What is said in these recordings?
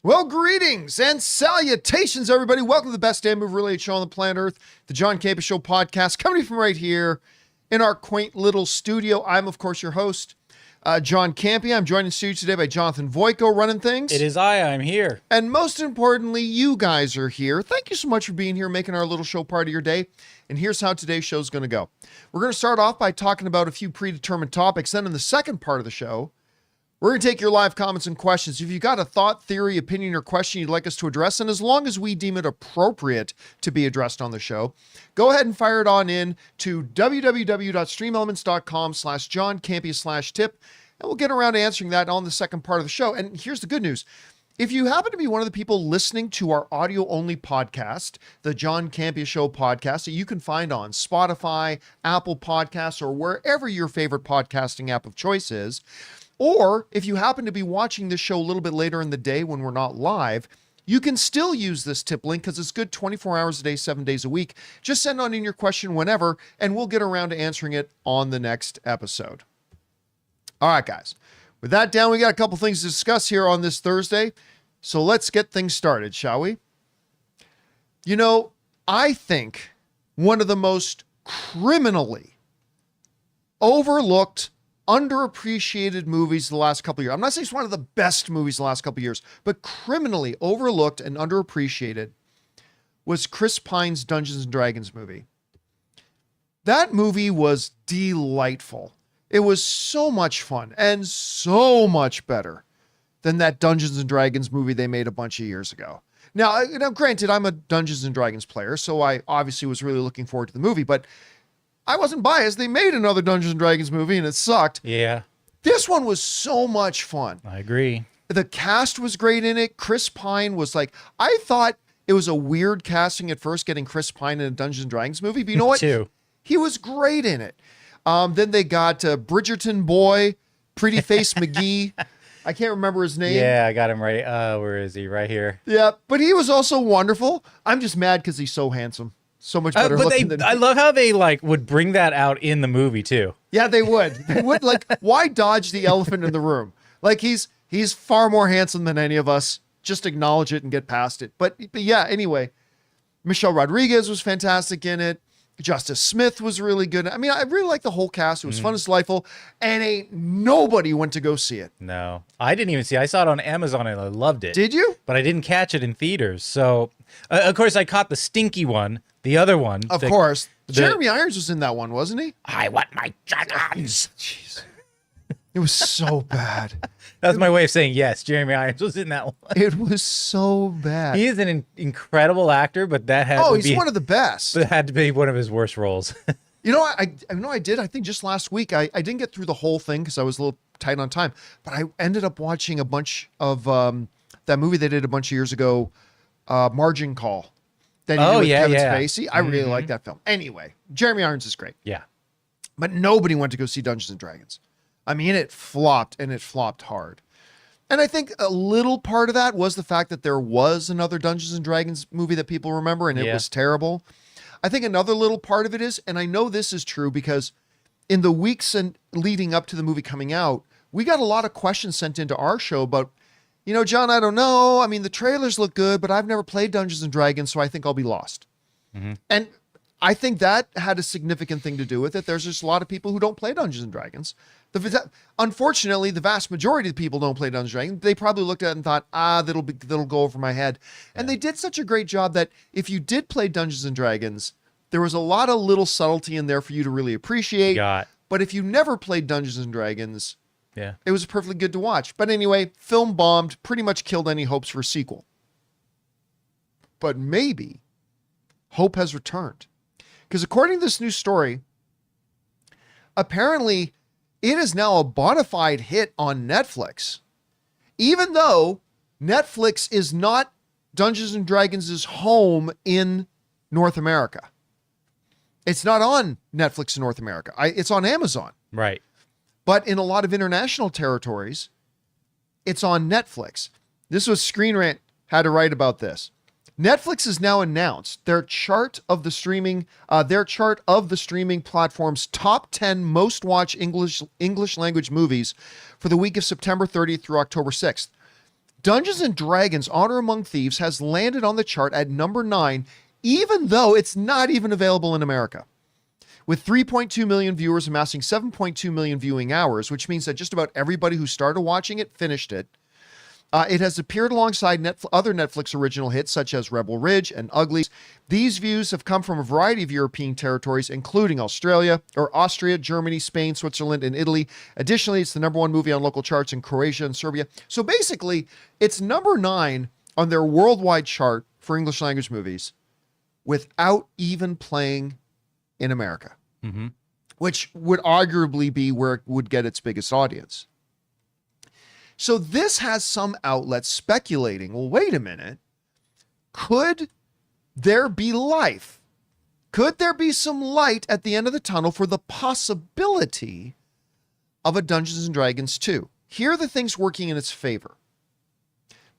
Well, greetings and salutations, everybody. Welcome to the best damn movie-related show on the planet Earth, the John Campea Show podcast, coming from right here in our quaint little studio. I'm, of course, your host, John Campea. I'm joined in studio today by Jonathan Voico, running things. It is I'm here. And most importantly, you guys are here. Thank you so much for being here, making our little show part of your day. And here's how today's show is going to go. We're going to start off by talking about a few predetermined topics. Then in the second part of the show, we're going to take your live comments and questions. If you've got a thought, theory, opinion, or question you'd like us to address, and as long as we deem it appropriate to be addressed on the show, go ahead and fire it on in to www.streamelements.com/JohnCampea/tip, and we'll get around to answering that on the second part of the show. And here's the good news. If you happen to be one of the people listening to our audio-only podcast, the John Campea Show podcast, that you can find on Spotify, Apple Podcasts, or wherever your favorite podcasting app of choice is, or if you happen to be watching this show a little bit later in the day when we're not live, you can still use this tip link because it's good 24 hours a day, 7 days a week. Just send on in your question whenever, and we'll get around to answering it on the next episode. All right, guys. With that down, we got a couple things to discuss here on this Thursday. So let's get things started, shall we? You know, I think one of the most criminally overlooked, underappreciated movies the last couple of years. I'm not saying it's one of the best movies the last couple of years, but criminally overlooked and underappreciated was Chris Pine's Dungeons and Dragons movie. That movie was delightful. It was so much fun and so much better than that Dungeons and Dragons movie they made a bunch of years ago. Now, granted, I'm a Dungeons and Dragons player, so I obviously was really looking forward to the movie, but I wasn't biased. They made another Dungeons and Dragons movie and it sucked. Yeah. This one was so much fun. I agree. The cast was great in it. Chris Pine was like, I thought it was a weird casting at first, getting Chris Pine in a Dungeons and Dragons movie, but you know what? Too. He was great in it. Then they got Bridgerton Boy, Pretty Face McGee. I can't remember his name. Yeah, I got him right. Where is he? Right here. Yeah, but he was also wonderful. I'm just mad because he's so handsome. So much better looking than I love how they would bring that out in the movie too. Yeah, they would. They would why dodge the elephant in the room? Like he's far more handsome than any of us. Just acknowledge it and get past it. But yeah, anyway, Michelle Rodriguez was fantastic in it. Justice Smith was really good. I mean, I really liked the whole cast. It was fun and delightful. And nobody went to go see it. No, I didn't even see it. I saw it on Amazon and I loved it. Did you? But I didn't catch it in theaters. So, of course, I caught the stinky one. The other one. Of course. Jeremy Irons was in that one, wasn't he? I want my dragons. Jeez. It was so bad. That's my way of saying yes. Jeremy Irons was in that one. It was so bad. He is an incredible actor, but that had he's one of the best. That had to be one of his worst roles. You know, I did. I think just last week, I didn't get through the whole thing because I was a little tight on time, but I ended up watching a bunch of that movie they did a bunch of years ago, Margin Call. That he did with Kevin Spacey. I really like that film. Anyway, Jeremy Irons is great. Yeah. But nobody went to go see Dungeons and Dragons. I mean, it flopped, and it flopped hard. And I think a little part of that was the fact that there was another Dungeons and Dragons movie that people remember, and it was terrible. I think another little part of it is, and I know this is true because in the weeks and leading up to the movie coming out, we got a lot of questions sent into our show about, you know, John, I don't know. I mean, the trailers look good, but I've never played Dungeons and Dragons, so I think I'll be lost. And I think that had a significant thing to do with it. There's just a lot of people who don't play Dungeons and Dragons. Unfortunately, the vast majority of the people don't play Dungeons and Dragons. They probably looked at it and thought, that'll go over my head. And they did such a great job that if you did play Dungeons and Dragons, there was a lot of little subtlety in there for you to really appreciate. But if you never played Dungeons and Dragons, it was perfectly good to watch. But anyway, film bombed, pretty much killed any hopes for a sequel. But maybe hope has returned. Because according to this new story, apparently it is now a bona fide hit on Netflix. Even though Netflix is not Dungeons and Dragons' home in North America. It's not on Netflix in North America. It's on Amazon. Right. But in a lot of international territories, it's on Netflix. This was Screen Rant had to write about this. Netflix has now announced their chart of the streaming platform's top 10 most watched English language movies for the week of September 30th through October 6th. Dungeons and Dragons Honor Among Thieves has landed on the chart at number 9, even though it's not even available in America. With 3.2 million viewers amassing 7.2 million viewing hours, which means that just about everybody who started watching it finished it. It has appeared alongside other Netflix original hits such as Rebel Ridge and Uglies. These views have come from a variety of European territories, including Austria, Germany, Spain, Switzerland, and Italy. Additionally, it's the number 1 movie on local charts in Croatia and Serbia. So basically, it's number 9 on their worldwide chart for English language movies without even playing in America, which would arguably be where it would get its biggest audience. So this has some outlets speculating, well, wait a minute, could there be life? Could there be some light at the end of the tunnel for the possibility of a Dungeons & Dragons 2? Here are the things working in its favor.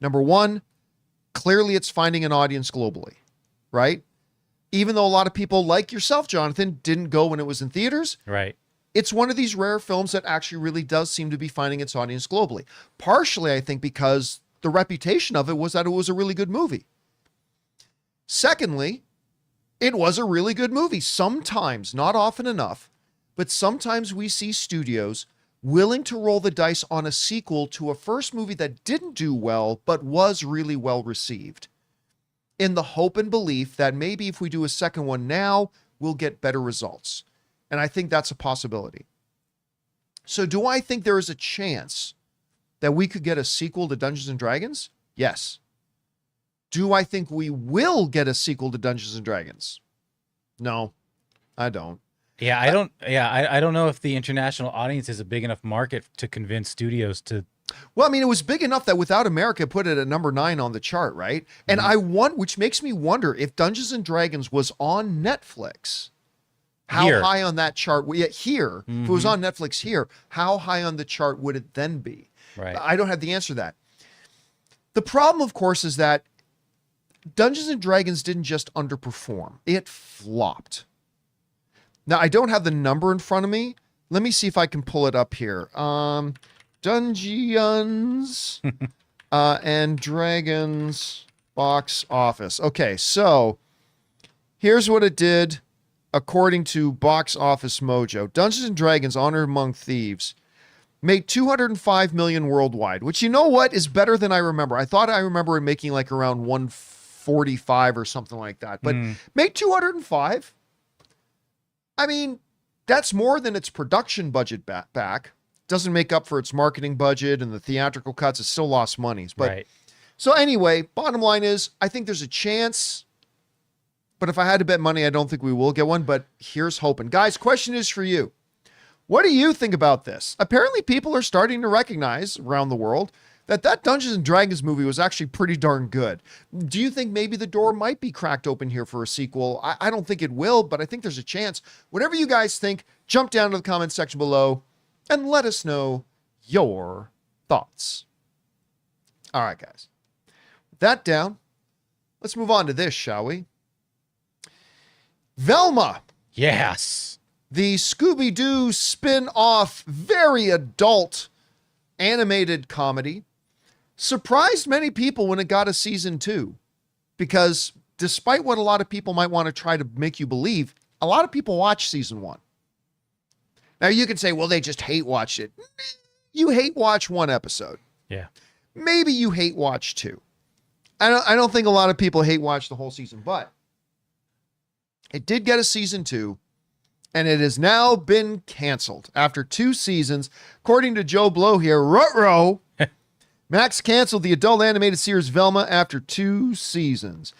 Number 1, clearly it's finding an audience globally, right? Even though a lot of people like yourself, Jonathan, didn't go when it was in theaters. Right. It's one of these rare films that actually really does seem to be finding its audience globally. Partially, I think, because the reputation of it was that it was a really good movie. Secondly, it was a really good movie. Sometimes, not often enough, but sometimes we see studios willing to roll the dice on a sequel to a first movie that didn't do well, but was really well received, in the hope and belief that maybe if we do a second one now, we'll get better results. And I think that's a possibility. So do I think there is a chance that we could get a sequel to Dungeons & Dragons? Yes. Do I think we will get a sequel to Dungeons & Dragons? No, I don't. Yeah, I don't. Yeah, I don't know if the international audience is a big enough market to convince studios to. Well, I mean, it was big enough that Without America put it at number 9 on the chart, right? And which makes me wonder if Dungeons & Dragons was on Netflix. How high on that chart? If it was on Netflix here, how high on the chart would it then be? Right. I don't have the answer to that. The problem, of course, is that Dungeons & Dragons didn't just underperform. It flopped. Now, I don't have the number in front of me. Let me see if I can pull it up here. Dungeons and Dragons box office. Okay, so here's what it did. According to Box Office Mojo, Dungeons & Dragons Honor Among Thieves made $205 million worldwide, which, you know what, is better than I remember. I thought I remember it making like around 145 or something like that, but made 205. I mean, that's more than its production budget back. Doesn't make up for its marketing budget and the theatrical cuts. It still lost monies. But right. So anyway, bottom line is, I think there's a chance. But if I had to bet money, I don't think we will get one. But here's hoping. Guys, question is for you. What do you think about this? Apparently, people are starting to recognize around the world that Dungeons & Dragons movie was actually pretty darn good. Do you think maybe the door might be cracked open here for a sequel? I don't think it will, but I think there's a chance. Whatever you guys think, jump down to the comments section below and let us know your thoughts. All right, guys. With that down, let's move on to this, shall we? Velma. Yes. The Scooby-Doo spin-off, very adult animated comedy, surprised many people when it got a season 2. Because despite what a lot of people might want to try to make you believe, a lot of people watched season 1. Now you can say, well, they just hate watched it. You hate watch 1 episode. Yeah. Maybe you hate watch 2. I don't think a lot of people hate watch the whole season, but it did get a season 2, and it has now been canceled after 2 seasons. According to Joe Blow here, ruh-roh, Max canceled the adult animated series Velma after 2 seasons.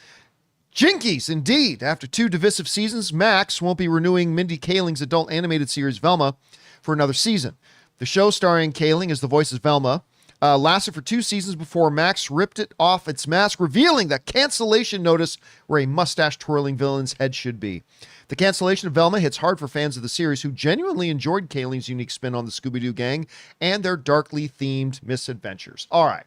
Jinkies, indeed. After 2 divisive seasons, Max won't be renewing Mindy Kaling's adult animated series Velma for another season. The show starring Kaling as the voice of Velma lasted for 2 seasons before Max ripped it off its mask, revealing the cancellation notice where a mustache-twirling villain's head should be. The cancellation of Velma hits hard for fans of the series who genuinely enjoyed Kaling's unique spin on the Scooby-Doo gang and their darkly themed misadventures. All right.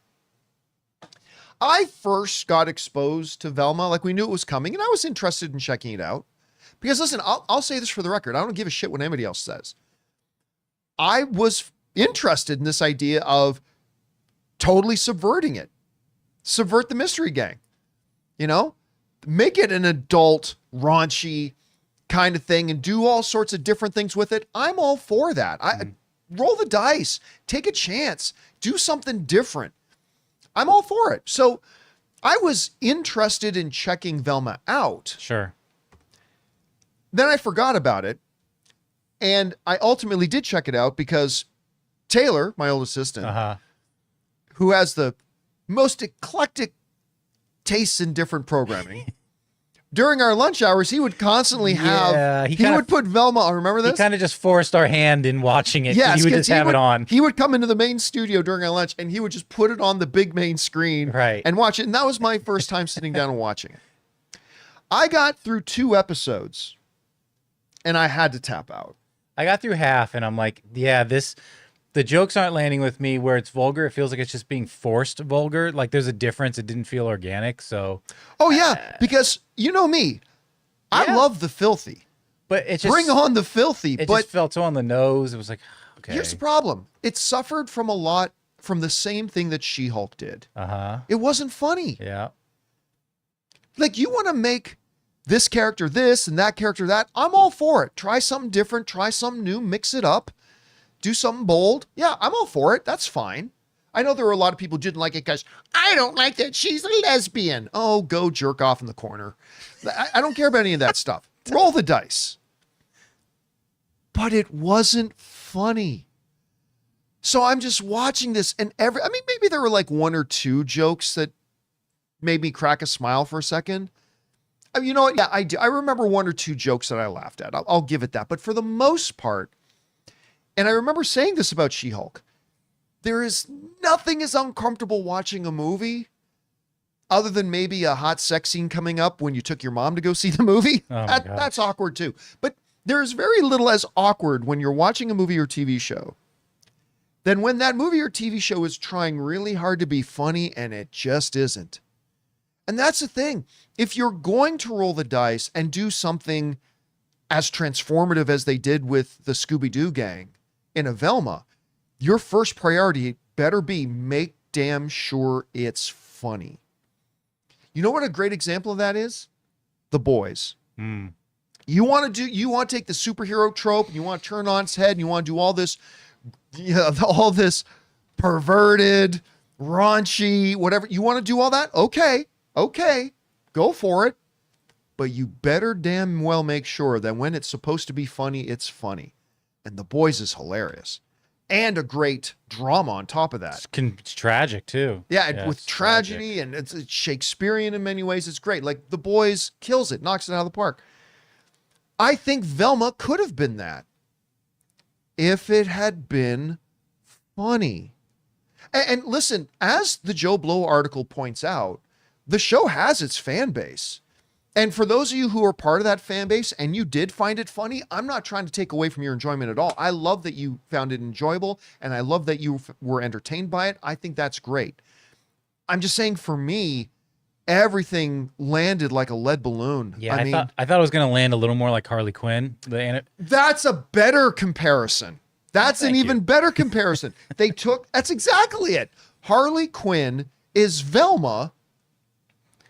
I first got exposed to Velma, like we knew it was coming, and I was interested in checking it out. Because listen, I'll say this for the record. I don't give a shit what anybody else says. I was interested in this idea of totally subverting it. Subvert the mystery gang. You know, make it an adult, raunchy kind of thing and do all sorts of different things with it. I'm all for that. Roll the dice, take a chance, do something different. I'm all for it. So I was interested in checking Velma out. Sure. Then I forgot about it. And I ultimately did check it out because Taylor, my old assistant, who has the most eclectic tastes in different programming, during our lunch hours, he would constantly have, he would put Velma on. Remember this? He kind of just forced our hand in watching it. Yes, he would just have it on. He would come into the main studio during our lunch and he would just put it on the big main screen and watch it. And that was my first time sitting down and watching it. I got through 2 episodes and I had to tap out. I got through half and I'm like, yeah, the jokes aren't landing with me. Where it's vulgar, it feels like it's just being forced vulgar. Like there's a difference. It didn't feel organic. So, oh yeah, because you know me, I love the filthy. But it just bring on the filthy. It just felt so on the nose. It was like, okay. Here's the problem: it suffered from the same thing that She-Hulk did. It wasn't funny. Yeah. Like you want to make this character this and that character that. I'm all for it. Try something different. Try something new. Mix it up. Do something bold. Yeah, I'm all for it. That's fine. I know there were a lot of people who didn't like it because I don't like that she's a lesbian. Oh, go jerk off in the corner. I don't care about any of that stuff. Roll the dice. But it wasn't funny. So I'm just watching this and maybe there were like 1 or 2 jokes that made me crack a smile for a second. You know what? Yeah, I do. I remember 1 or 2 jokes that I laughed at. I'll give it that. But for the most part, and I remember saying this about She-Hulk, there is nothing as uncomfortable watching a movie other than maybe a hot sex scene coming up when you took your mom to go see the movie. Oh that's awkward too. But there's very little as awkward when you're watching a movie or TV show than when that movie or TV show is trying really hard to be funny and it just isn't. And that's the thing. If you're going to roll the dice and do something as transformative as they did with the Scooby-Doo gang in a Velma, your first priority better be make damn sure it's funny. You know what a great example of that is? The Boys. You want to take the superhero trope and you want to turn on its head and you want to do all this perverted, raunchy, whatever. You want to do all that? Okay, go for it. But you better damn well make sure that when it's supposed to be funny, it's funny. And The Boys is hilarious. And a great drama on top of that. It's tragic, too. Yeah, with tragedy, tragic. And it's Shakespearean in many ways. It's great. Like, The Boys kills it, knocks it out of the park. I think Velma could have been that if it had been funny. And listen, as the Joe Blow article points out, the show has its fan base. And for those of you who are part of that fan base and you did find it funny, I'm not trying to take away from your enjoyment at all. I love that you found it enjoyable and I love that you were entertained by it. I think that's great. I'm just saying for me, everything landed like a lead balloon. Yeah, I thought it was going to land a little more like Harley Quinn. That's a better comparison. That's an even better comparison. That's exactly it. Harley Quinn is Velma,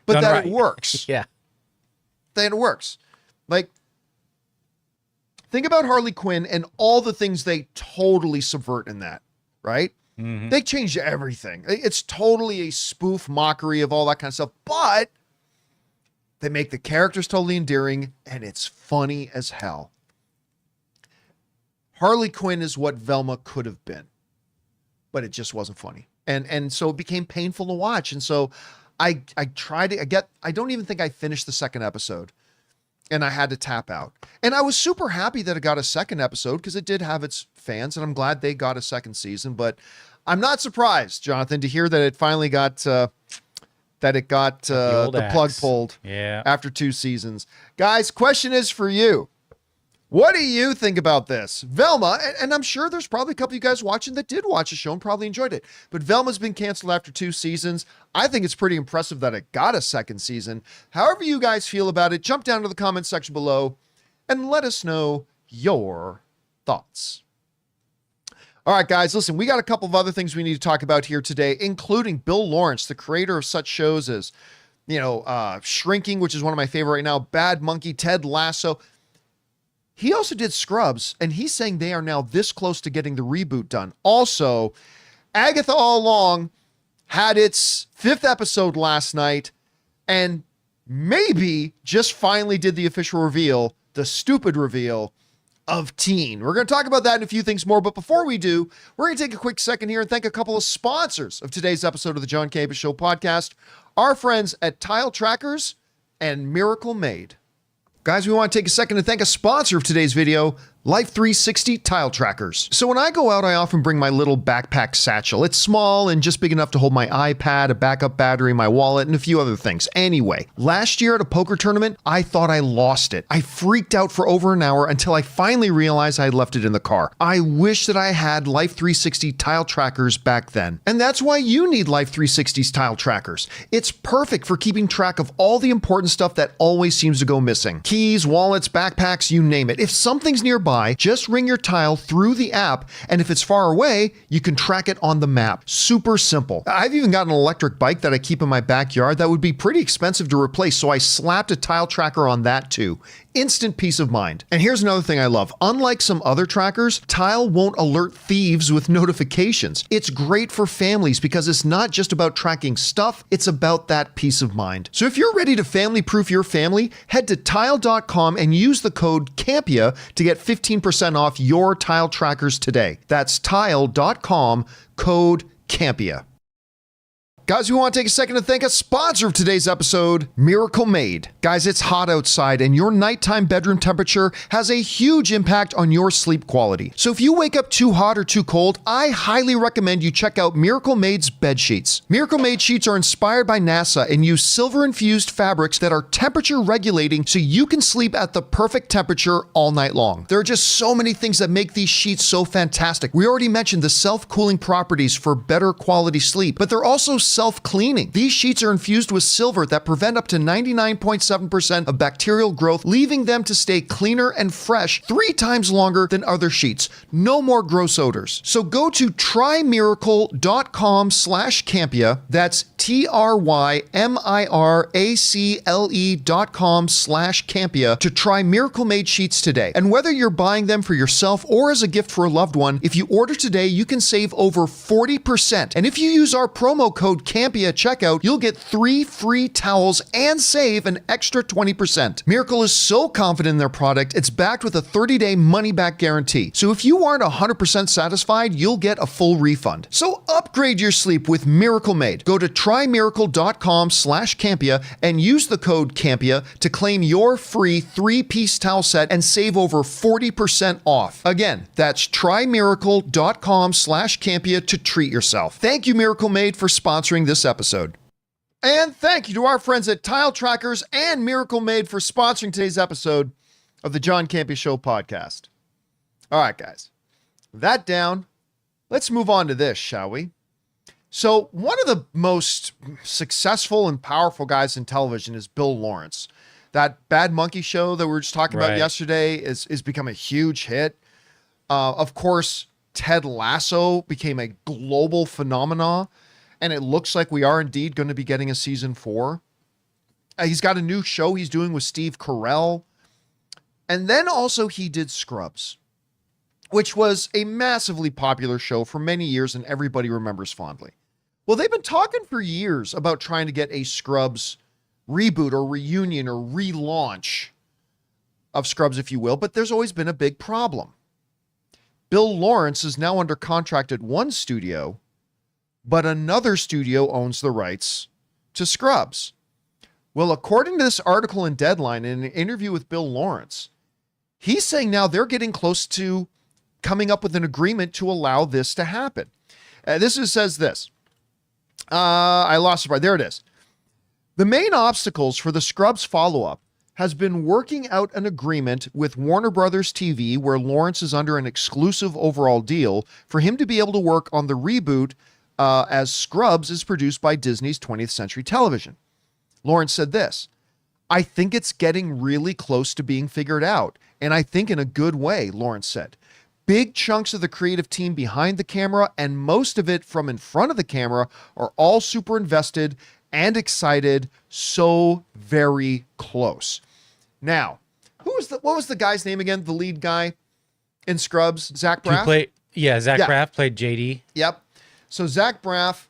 but Done that right. It works. Yeah. Then it works. Like, think about Harley Quinn and all the things they totally subvert in that, right? Mm-hmm. They change everything. It's totally a spoof mockery of all that kind of stuff, but they make the characters totally endearing and it's funny as hell. Harley Quinn is what Velma could have been, but it just wasn't funny. And so it became painful to watch. And so I tried to I don't even think I finished the 2nd episode and I had to tap out. And I was super happy that it got a 2nd episode because it did have its fans and I'm glad they got a 2nd season, but I'm not surprised, Jonathan, to hear that it finally got, the plug pulled after 2 seasons. Guys, question is for you. What do you think about this? Velma, and I'm sure there's probably a couple of you guys watching that did watch the show and probably enjoyed it, but Velma's been canceled after 2 seasons. I think it's pretty impressive that it got a 2nd season. However you guys feel about it, jump down to the comments section below and let us know your thoughts. All right, guys, listen, we got a couple of other things we need to talk about here today, including Bill Lawrence, the creator of such shows as, Shrinking, which is one of my favorite right now, Bad Monkey, Ted Lasso. He also did Scrubs, and he's saying they are now this close to getting the reboot done. Also, Agatha All Along had its 5th episode last night, and maybe just finally did the official reveal, the stupid reveal of Teen. We're going to talk about that and a few things more, but before we do, we're going to take a quick second here and thank a couple of sponsors of today's episode of the John Campea Show podcast, our friends at Tile Trackers and Miracle Made. Guys, we want to take a second to thank a sponsor of today's video, Life 360 Tile Trackers. So when I go out, I often bring my little backpack satchel. It's small and just big enough to hold my iPad, a backup battery, my wallet, and a few other things. Anyway, last year at a poker tournament, I thought I lost it. I freaked out for over an hour until I finally realized I had left it in the car. I wish that I had Life 360 Tile Trackers back then. And that's why you need Life 360's Tile Trackers. It's perfect for keeping track of all the important stuff that always seems to go missing. Keys, wallets, backpacks, you name it. If something's nearby, just ring your tile through the app, and if it's far away, you can track it on the map. Super simple. I've even got an electric bike that I keep in my backyard that would be pretty expensive to replace, so I slapped a tile tracker on that too. Instant peace of mind. And here's another thing I love. Unlike some other trackers, Tile won't alert thieves with notifications. It's great for families because it's not just about tracking stuff, it's about that peace of mind. So if you're ready to family-proof your family, head to tile.com and use the code CAMPEA to get 15% off your Tile trackers today. That's tile.com, code CAMPEA. Guys, we want to take a second to thank a sponsor of today's episode, Miracle Made. Guys, it's hot outside and your nighttime bedroom temperature has a huge impact on your sleep quality. So if you wake up too hot or too cold, I highly recommend you check out Miracle Made's bed sheets. Miracle Made sheets are inspired by NASA and use silver-infused fabrics that are temperature regulating so you can sleep at the perfect temperature all night long. There are just so many things that make these sheets so fantastic. We already mentioned the self-cooling properties for better quality sleep, but they're also self-cleaning. These sheets are infused with silver that prevent up to 99.7% of bacterial growth, leaving them to stay cleaner and fresh 3 times longer than other sheets. No more gross odors. So go to trymiracle.com/Campea. That's TRYMIRACLE.com/Campea to try Miracle Made sheets today. And whether you're buying them for yourself or as a gift for a loved one, if you order today, you can save over 40%. And if you use our promo code Campea at checkout, you'll get 3 free towels and save an extra 20%. Miracle is so confident in their product, it's backed with a 30-day money-back guarantee. So if you aren't 100% satisfied, you'll get a full refund. So upgrade your sleep with Miracle Made. Go to trymiracle.com/Campea and use the code Campea to claim your free 3-piece towel set and save over 40% off. Again, that's trymiracle.com/Campea to treat yourself. Thank you, Miracle Made, for sponsoring this episode. And thank you to our friends at Tile Trackers and Miracle Made for sponsoring today's episode of the John Campea Show podcast. All right, guys, that down. Let's move on to this, shall we? So one of the most successful and powerful guys in television is Bill Lawrence. That Bad Monkey show that we were just talking about yesterday is become a huge hit. Of course, Ted Lasso became a global phenomenon, and it looks like we are indeed going to be getting a season 4. He's got a new show he's doing with Steve Carell. And then also he did Scrubs, which was a massively popular show for many years and everybody remembers fondly. Well, they've been talking for years about trying to get a Scrubs reboot or reunion or relaunch of Scrubs, if you will, but there's always been a big problem. Bill Lawrence is now under contract at one studio, but another studio owns the rights to Scrubs. Well, according to this article in Deadline, in an interview with Bill Lawrence, he's saying now they're getting close to coming up with an agreement to allow this to happen. Says this. I lost it right. There it is. The main obstacles for the Scrubs follow-up has been working out an agreement with Warner Brothers TV, where Lawrence is under an exclusive overall deal, for him to be able to work on the reboot as Scrubs is produced by Disney's 20th Century Television. Lawrence said this, "I think it's getting really close to being figured out, and I think in a good way," Lawrence said. Big chunks of the creative team behind the camera and most of it from in front of the camera are all super invested and excited, so very close. Now, what was the guy's name again? The lead guy in Scrubs, Zach Braff? Zach Braff played JD. Yep. So Zach Braff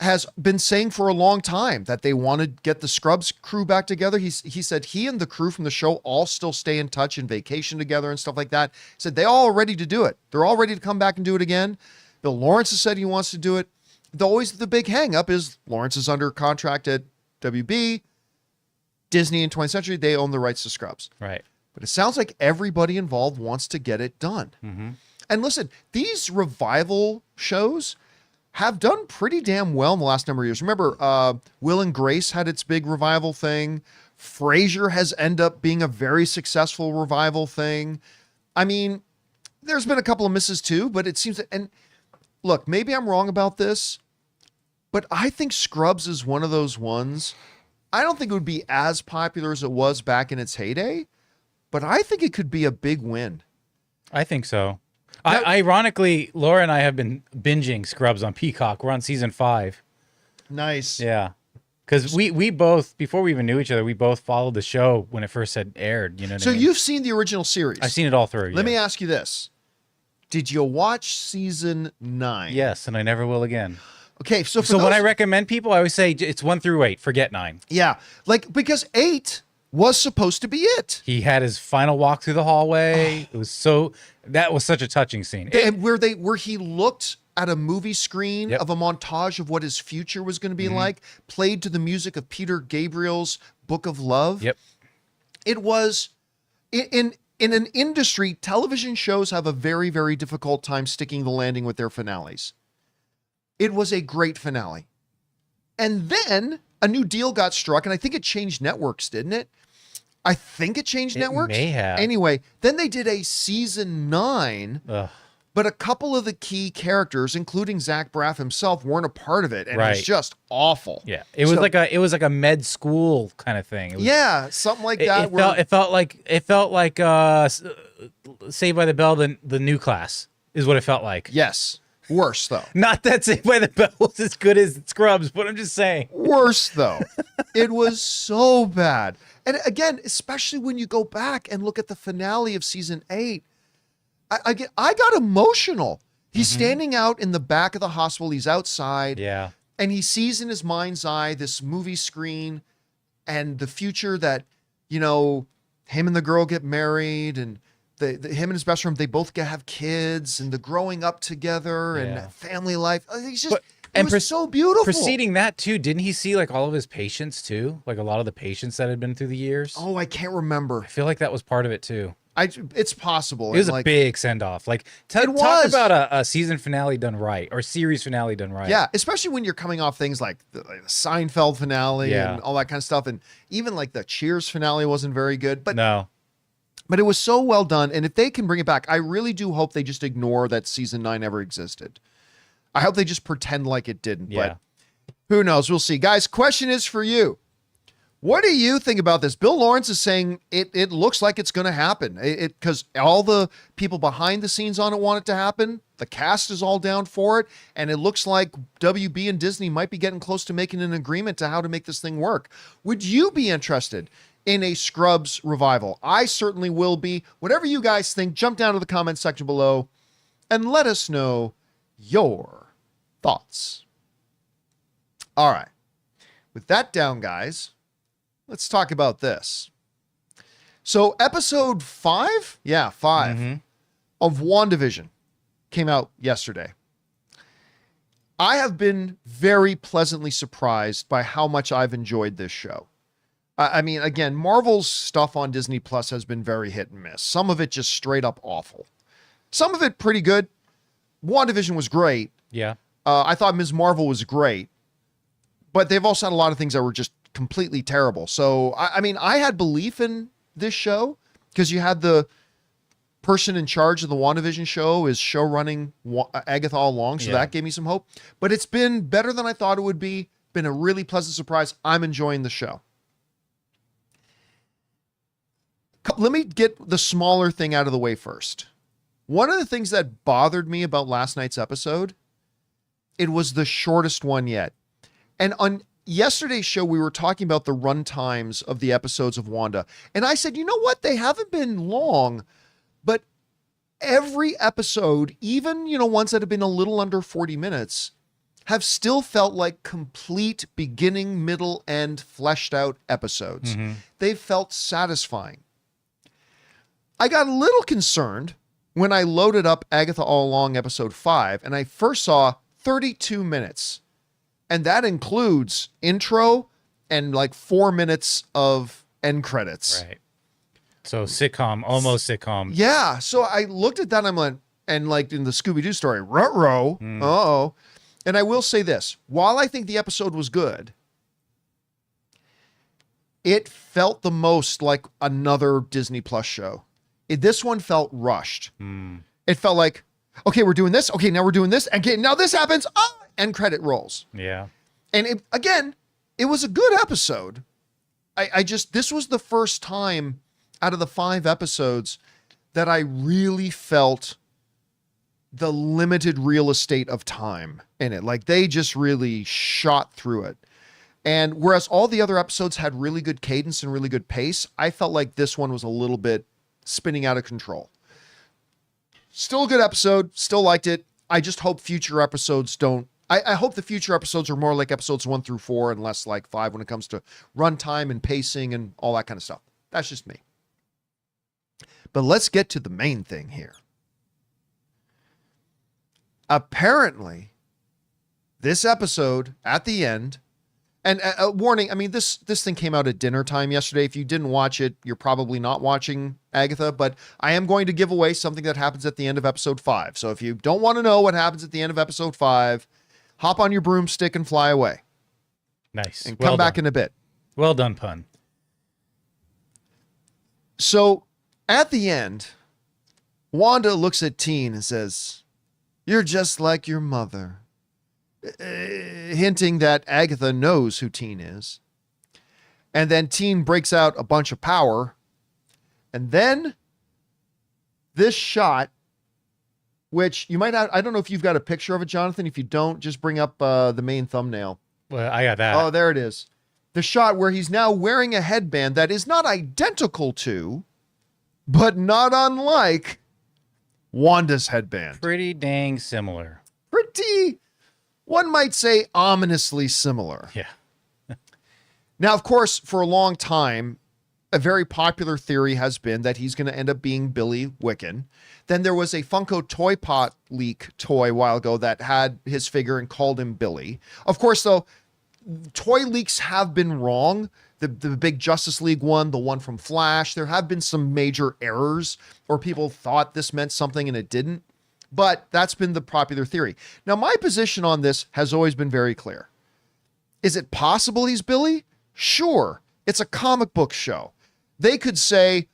has been saying for a long time that they want to get the Scrubs crew back together. He said he and the crew from the show all still stay in touch and vacation together and stuff like that. He said they all are ready to do it. They're all ready to come back and do it again. Bill Lawrence has said he wants to do it. The big hang up is Lawrence is under contract at WB. Disney and 20th Century, they own the rights to Scrubs. Right. But it sounds like everybody involved wants to get it done. Mm-hmm. And listen, these revival shows have done pretty damn well in the last number of years. Remember, Will and Grace had its big revival thing. Frasier has ended up being a very successful revival thing. I mean, there's been a couple of misses too, but it seems that, and look, maybe I'm wrong about this, but I think Scrubs is one of those ones. I don't think it would be as popular as it was back in its heyday, but I think it could be a big win. I think so. Ironically, Laura and I have been binging Scrubs on Peacock. We're on season 5. Nice. Yeah. Because we both, before we even knew each other, we both followed the show when it first had aired. You know what I mean? You've seen the original series. I've seen it all through. Let me ask you this. Did you watch season 9? Yes, and I never will again. Okay, so when I recommend people, I always say it's 1 through 8. Forget 9. Yeah, because 8 was supposed to be it. He had his final walk through the hallway. That was such a touching scene. And where he looked at a movie screen of a montage of what his future was going to be like, played to the music of Peter Gabriel's Book of Love. Yep. It was in an industry, television shows have a very, very difficult time sticking the landing with their finales. It was a great finale. And then a new deal got struck, and I think it changed networks, didn't it? I think it changed networks. May have. Anyway, then they did a season 9, but a couple of the key characters, including Zach Braff himself, weren't a part of it, and it was just awful. Yeah, it was like a med school kind of thing. Something like that. It felt like Saved by the Bell, the new class is what it felt like. Yes. Worse, though. Not that Saved by the Bell was as good as Scrubs, but I'm just saying. Worse, though. It was so bad. And again, especially when you go back and look at the finale of season 8, I got emotional. He's standing out in the back of the hospital. He's outside. Yeah. And he sees in his mind's eye this movie screen and the future that, him and the girl get married and him and his best friend, they both have kids and the growing up together and family life. It was so beautiful. Preceding that too, didn't he see like all of his patients too? Like a lot of the patients that had been through the years? Oh, I can't remember. I feel like that was part of it too. It's possible. It was a big send off. Like talk about a season finale done right or series finale done right. Yeah, especially when you're coming off things like the Seinfeld finale and all that kind of stuff, and even like the Cheers finale wasn't very good. But no. But it was so well done, and if they can bring it back, I really do hope they just ignore that season 9 ever existed. I hope they just pretend like it didn't, but who knows? We'll see. Guys, question is for you. What do you think about this? Bill Lawrence is saying it looks like it's going to happen. Because all the people behind the scenes on it want it to happen. The cast is all down for it, and it looks like WB and Disney might be getting close to making an agreement to how to make this thing work. Would you be interested in a Scrubs revival? I certainly will be. Whatever you guys think, jump down to the comment section below and let us know your thoughts. All right. With that down, guys, let's talk about this. So episode 5? Yeah, 5 of WandaVision came out yesterday. I have been very pleasantly surprised by how much I've enjoyed this show. I mean, again, Marvel's stuff on Disney Plus has been very hit and miss. Some of it just straight up awful. Some of it pretty good. WandaVision was great. Yeah. I thought Ms. Marvel was great. But they've also had a lot of things that were just completely terrible. So, I mean, I had belief in this show because you had the person in charge of the WandaVision show is show running Agatha all along. So that gave me some hope. But it's been better than I thought it would be. Been a really pleasant surprise. I'm enjoying the show. Let me get the smaller thing out of the way first. One of the things that bothered me about last night's episode, it was the shortest one yet. And on yesterday's show, we were talking about the run times of the episodes of Wanda. And I said, you know what? They haven't been long, but every episode, even, ones that have been a little under 40 minutes, have still felt like complete beginning, middle, end, fleshed out episodes. Mm-hmm. They've felt satisfying. I got a little concerned when I loaded up Agatha All Along episode 5, and I first saw 32 minutes. And that includes intro and like 4 minutes of end credits. Right. So sitcom, almost sitcom. Yeah. So I looked at that and I'm like, and like in the Scooby-Doo story, ruh-roh, uh-oh. And I will say this, while I think the episode was good, it felt the most like another Disney Plus show. This one felt rushed. It felt like, okay, we're doing this. Okay, now we're doing this. Okay, now this happens. End credit rolls. Yeah. And it was a good episode. This was the first time out of the 5 episodes that I really felt the limited real estate of time in it. Like they just really shot through it. And whereas all the other episodes had really good cadence and really good pace, I felt like this one was a little bit spinning out of control. Still a good episode. Still liked it. I just hope future episodes don't. I hope the future episodes are more like episodes 1 through 4 and less like 5 when it comes to runtime and pacing and all that kind of stuff. That's just me. But let's get to the main thing here. Apparently, this episode at the end, and a warning, I mean, this thing came out at dinner time yesterday. If you didn't watch it, you're probably not watching Agatha, but I am going to give away something that happens at the end of episode 5. So if you don't want to know what happens at the end of episode 5, hop on your broomstick and fly away. Nice. And come back in a bit. Well done, pun. So at the end, Wanda looks at Teen and says, "You're just like your mother." Hinting that Agatha knows who Teen is. And then Teen breaks out a bunch of power. And then this shot, which you might have, I don't know if you've got a picture of it, Jonathan. If you don't, just bring up the main thumbnail. Well, I got that. Oh, there it is. The shot where he's now wearing a headband that is not identical to, but not unlike Wanda's headband. Pretty dang similar. Pretty, one might say, ominously similar. Yeah. Now, of course, for a long time, a very popular theory has been that he's going to end up being Billy Wiccan. Then there was a Funko Toy Pot leak toy a while ago that had his figure and called him Billy. Of course, though, toy leaks have been wrong. The big Justice League one, the one from Flash, there have been some major errors or people thought this meant something and it didn't. But that's been the popular theory. Now, my position on this has always been very clear. Is it possible he's Billy? Sure. It's a comic book show. They could say,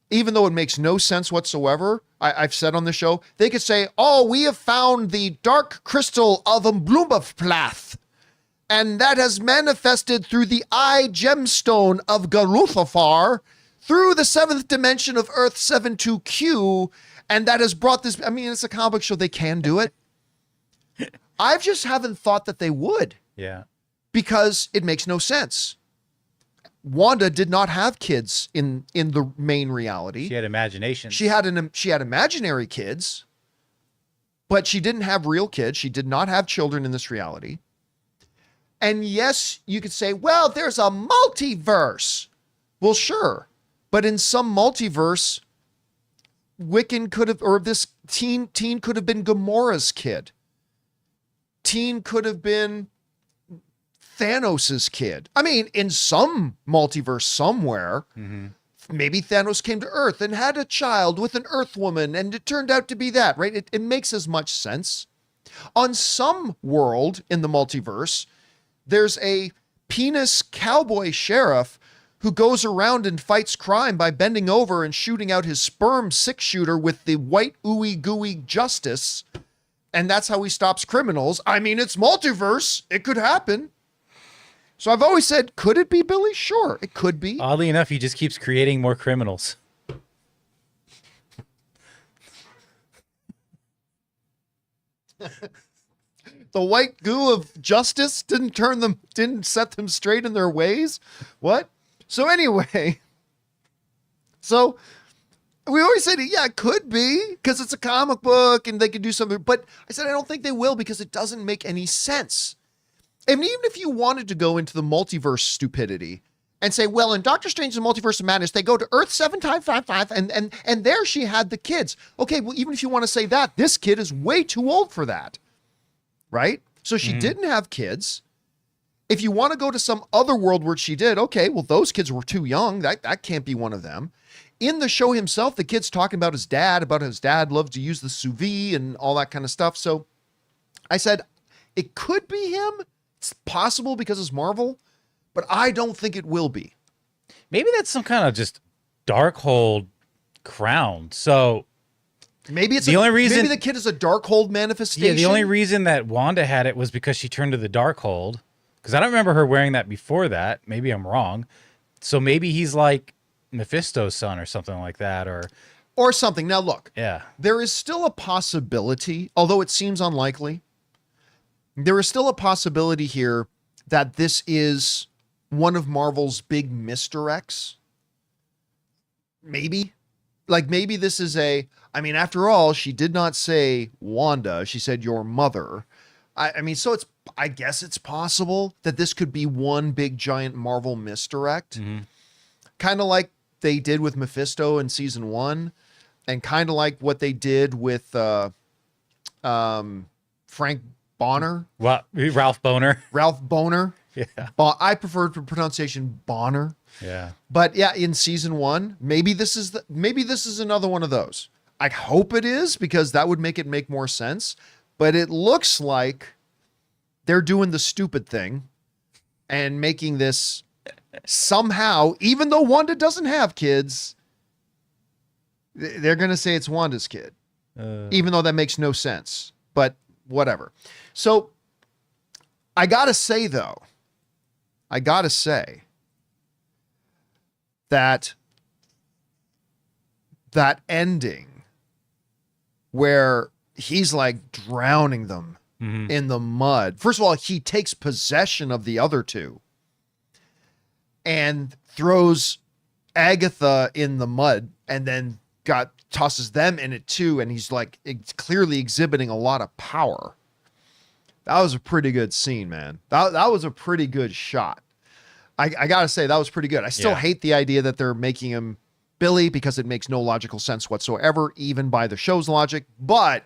even though it makes no sense whatsoever, I've said on the show, they could say, oh, we have found the dark crystal of Mblumbafplath, and that has manifested through the eye gemstone of Garuthafar, through the 7th dimension of Earth 72Q, and that has brought this. I mean, it's a comic book show. They can do it. I just haven't thought that they would. Yeah. Because it makes no sense. Wanda did not have kids in the main reality. She had imagination. She had imaginary kids, but she didn't have real kids. She did not have children in this reality. And yes, you could say, well, there's a multiverse. Well, sure. But in some multiverse, Wiccan could have, or this teen could have been Gamora's kid. Teen could have been Thanos's kid. I mean, in some multiverse somewhere, maybe Thanos came to Earth and had a child with an Earth woman, and it turned out to be that, right? It makes as much sense. On some world in the multiverse, there's a penis cowboy sheriff who goes around and fights crime by bending over and shooting out his sperm 6-shooter with the white ooey gooey justice. And that's how he stops criminals. I mean, it's multiverse. It could happen. So I've always said, could it be Billy? Sure, it could be. Oddly enough, he just keeps creating more criminals. The white goo of justice didn't set them straight in their ways. What? So anyway, so we always said, yeah, it could be because it's a comic book and they could do something. But I said, I don't think they will because it doesn't make any sense. And even if you wanted to go into the multiverse stupidity and say, well, in Doctor Strange's Multiverse of Madness, they go to Earth 7555 and there she had the kids. Okay, well, even if you want to say that, this kid is way too old for that. Right? So she didn't have kids. If you want to go to some other world where she did, okay, well, those kids were too young. That can't be one of them. In the show himself, the kid's talking about his dad loved to use the sous vide and all that kind of stuff. So I said, it could be him. It's possible because it's Marvel, but I don't think it will be. Maybe that's some kind of just Darkhold crown. So maybe it's the only reason maybe the kid is a Darkhold manifestation. Yeah, the only reason that Wanda had it was because she turned to the Darkhold. Because I don't remember her wearing that before that. Maybe I'm wrong. So maybe he's like Mephisto's son or something like that, or something. Now look, yeah, there is still a possibility, although it seems unlikely. There is still a possibility here that this is one of Marvel's big misdirects. Maybe. Like maybe this is after all, she did not say Wanda. She said your mother. So I guess it's possible that this could be one big giant Marvel misdirect. Mm-hmm. Kind of like they did with Mephisto in season 1 and kind of like what they did with Frank Bonner. What? Ralph Boner. Ralph Boner. Yeah. I prefer the pronunciation Bonner. Yeah. But yeah, in season 1, maybe this is another one of those. I hope it is because that would make it make more sense. But it looks like they're doing the stupid thing and making this somehow, even though Wanda doesn't have kids, they're going to say it's Wanda's kid, even though that makes no sense. But whatever. So I got to say, though, that ending where he's like drowning them in the mud. First of all, he takes possession of the other two and throws Agatha in the mud and then tosses them in it too. And he's like clearly exhibiting a lot of power. That was a pretty good scene, man. That was a pretty good shot. I got to say, that was pretty good. I still hate the idea that they're making him Billy because it makes no logical sense whatsoever, even by the show's logic. But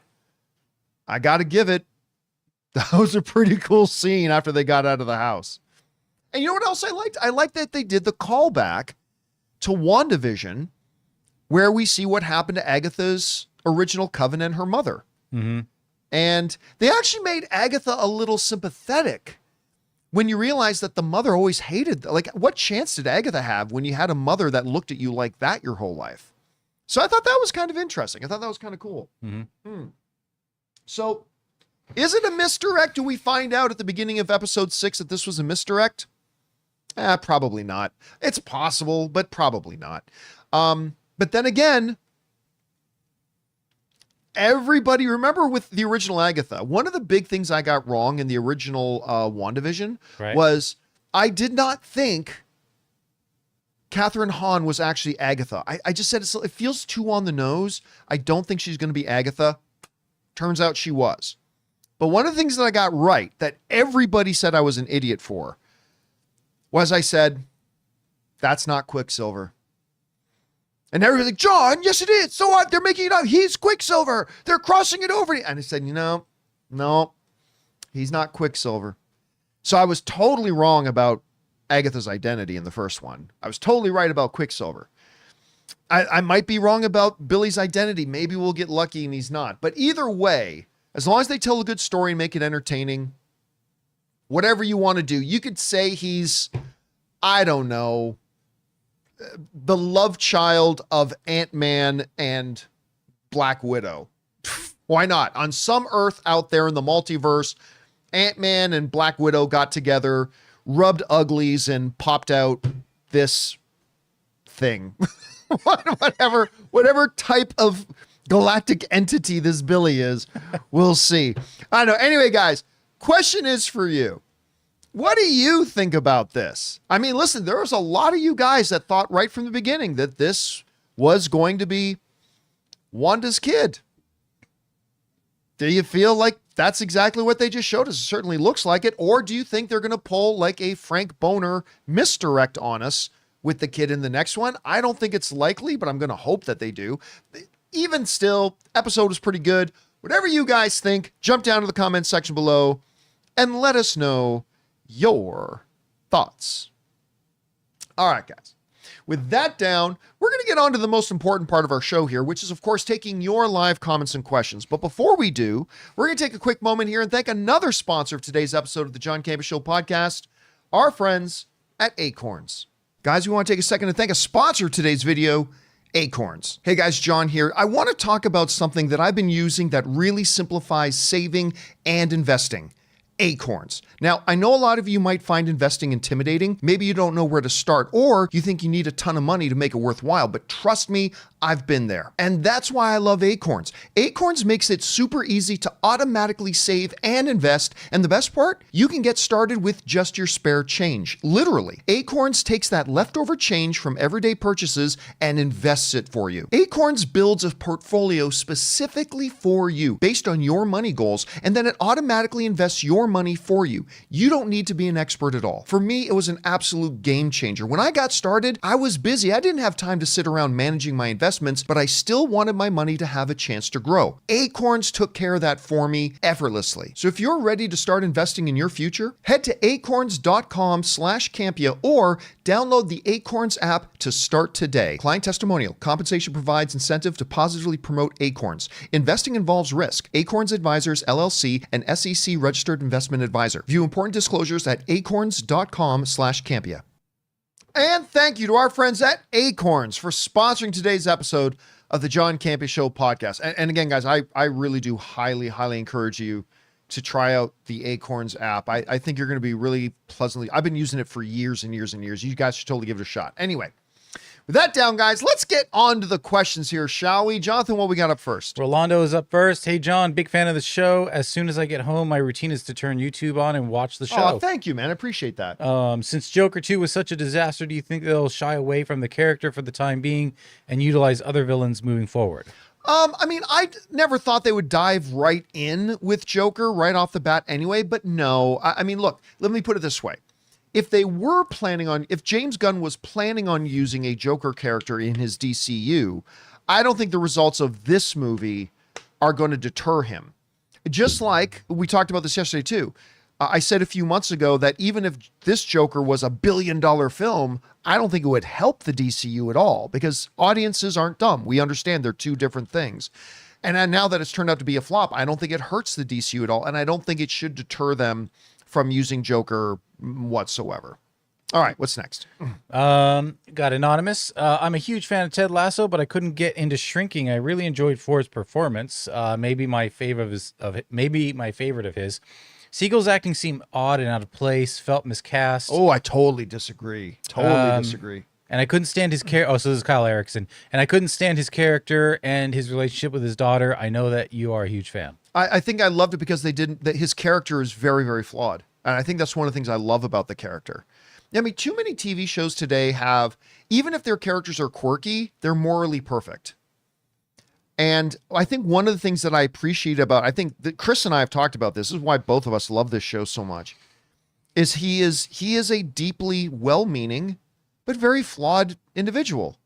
I got to give it. That was a pretty cool scene after they got out of the house. And you know what else I liked? I liked that they did the callback to WandaVision, where we see what happened to Agatha's original coven and her mother. Mm-hmm. And they actually made Agatha a little sympathetic when you realize that the mother always hated, like, what chance did Agatha have when you had a mother that looked at you like that your whole life? So I thought that was kind of interesting. I thought that was kind of cool. Mm-hmm. So is it a misdirect? Do we find out at the beginning of episode 6 that this was a misdirect? Probably not. It's possible, but probably not. But then again, everybody, remember with the original Agatha, one of the big things I got wrong in the original WandaVision was I did not think Catherine Hahn was actually Agatha. I just said it feels too on the nose. I don't think she's going to be Agatha. Turns out she was. But one of the things that I got right that everybody said I was an idiot for was I said, that's not Quicksilver. And everybody's like, John, yes it is. So what? They're making it up. He's Quicksilver. They're crossing it over. And I said, no, he's not Quicksilver. So I was totally wrong about Agatha's identity in the first one. I was totally right about Quicksilver. I might be wrong about Billy's identity. Maybe we'll get lucky and he's not. But either way, as long as they tell a good story and make it entertaining, whatever you want to do, you could say he's, I don't know, the love child of Ant-Man and Black Widow. Why not? On some Earth out there in the multiverse, Ant-Man and Black Widow got together, rubbed uglies, and popped out this thing. whatever type of galactic entity this Billy is. We'll see. I know. Anyway, guys, question is for you. What do you think about this? I mean, listen, there was a lot of you guys that thought right from the beginning that this was going to be Wanda's kid. Do you feel like that's exactly what they just showed us? It certainly looks like it. Or do you think they're going to pull like a Frank Boner misdirect on us with the kid in the next one? I don't think it's likely, but I'm going to hope that they do. Even still, episode was pretty good. Whatever you guys think, jump down to the comments section below and let us know your thoughts. All right, guys. With that down, we're going to get on to the most important part of our show here, which is, of course, taking your live comments and questions. But before we do, we're going to take a quick moment here and thank another sponsor of today's episode of the John Campea Show podcast, our friends at Acorns. Guys, we want to take a second to thank a sponsor of today's video, Acorns. Hey guys, John here. I want to talk about something that I've been using that really simplifies saving and investing. Acorns. Now, I know a lot of you might find investing intimidating. Maybe you don't know where to start, or you think you need a ton of money to make it worthwhile, but trust me, I've been there. And that's why I love Acorns. Acorns makes it super easy to automatically save and invest. And the best part, you can get started with just your spare change. Literally, Acorns takes that leftover change from everyday purchases and invests it for you. Acorns builds a portfolio specifically for you based on your money goals, and then it automatically invests your money for you. You don't need to be an expert at all. For me, it was an absolute game changer. When I got started, I was busy. I didn't have time to sit around managing my investments, but I still wanted my money to have a chance to grow. Acorns took care of that for me effortlessly. So if you're ready to start investing in your future, head to acorns.com/Campea or download the Acorns app to start today. Client testimonial. Compensation provides incentive to positively promote Acorns. Investing involves risk. Acorns Advisors, LLC, an SEC registered investment advisor. View important disclosures at acorns.com/Campea. And thank you to our friends at Acorns for sponsoring today's episode of the John Campea Show podcast. And again, guys, I really do highly encourage you to try out the Acorns app. I think you're going to be really pleasantly, I've been using it for years and years and years. You guys should totally give it a shot. Anyway, with that down, guys, let's get on to the questions here, shall we? Jonathan, what we got up first? Rolando is up first. Hey, John, big fan of the show. As soon as I get home, my routine is to turn YouTube on and watch the show. Oh, thank you, man. I appreciate that. Since Joker 2 was such a disaster, do you think they'll shy away from the character for the time being and utilize other villains moving forward? I mean, I never thought they would dive right in with Joker right off the bat anyway, but no. I mean, look, let me put it this way. If James Gunn was planning on using a Joker character in his DCU, I don't think the results of this movie are going to deter him. Just like we talked about this yesterday too. I said a few months ago that even if this Joker was a $1 billion film, I don't think it would help the DCU at all because audiences aren't dumb. We understand they're two different things. And now that it's turned out to be a flop, I don't think it hurts the DCU at all. And I don't think it should deter them from using Joker whatsoever. All right, what's next? Got anonymous. I'm a huge fan of Ted Lasso, but I couldn't get into Shrinking. I really enjoyed Ford's performance. Maybe my favorite of his. Siegel's acting seemed odd and out of place. Felt miscast. Oh, I totally disagree. Disagree. And I couldn't stand his character. Oh, so this is Kyle Erickson. And I couldn't stand his character and his relationship with his daughter. I know that you are a huge fan. I think I loved it because that his character is very flawed. And I think that's one of the things I love about the character. I mean, too many TV shows today have, even if their characters are quirky, they're morally perfect. And I think one of the things that I appreciate about, I think that Chris and I have talked about this is why both of us love this show so much, is he is a deeply well-meaning, but very flawed individual,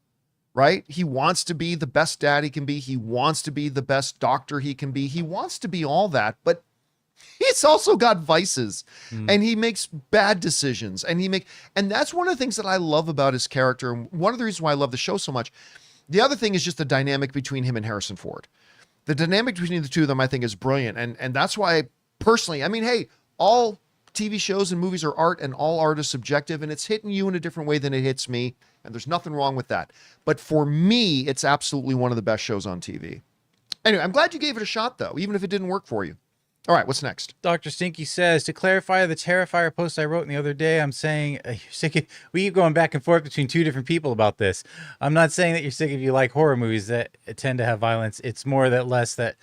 right? He wants to be the best dad he can be. He wants to be the best doctor he can be. He wants to be all that, but he's also got vices and he makes bad decisions and that's one of the things that I love about his character. And one of the reasons why I love the show so much. The other thing is just the dynamic between him and Harrison Ford. The dynamic between the two of them, I think, is brilliant. And that's why personally, I mean, hey, all TV shows and movies are art and all art is subjective and it's hitting you in a different way than it hits me. And there's nothing wrong with that. But for me, it's absolutely one of the best shows on TV. Anyway, I'm glad you gave it a shot though, even if it didn't work for you. All right, what's next? Dr. Stinky says, to clarify the Terrifier post I wrote in the other day, I'm saying you're sick of, we keep going back and forth between two different people about this. I'm not saying that you're sick if you like horror movies that tend to have violence. It's more that less that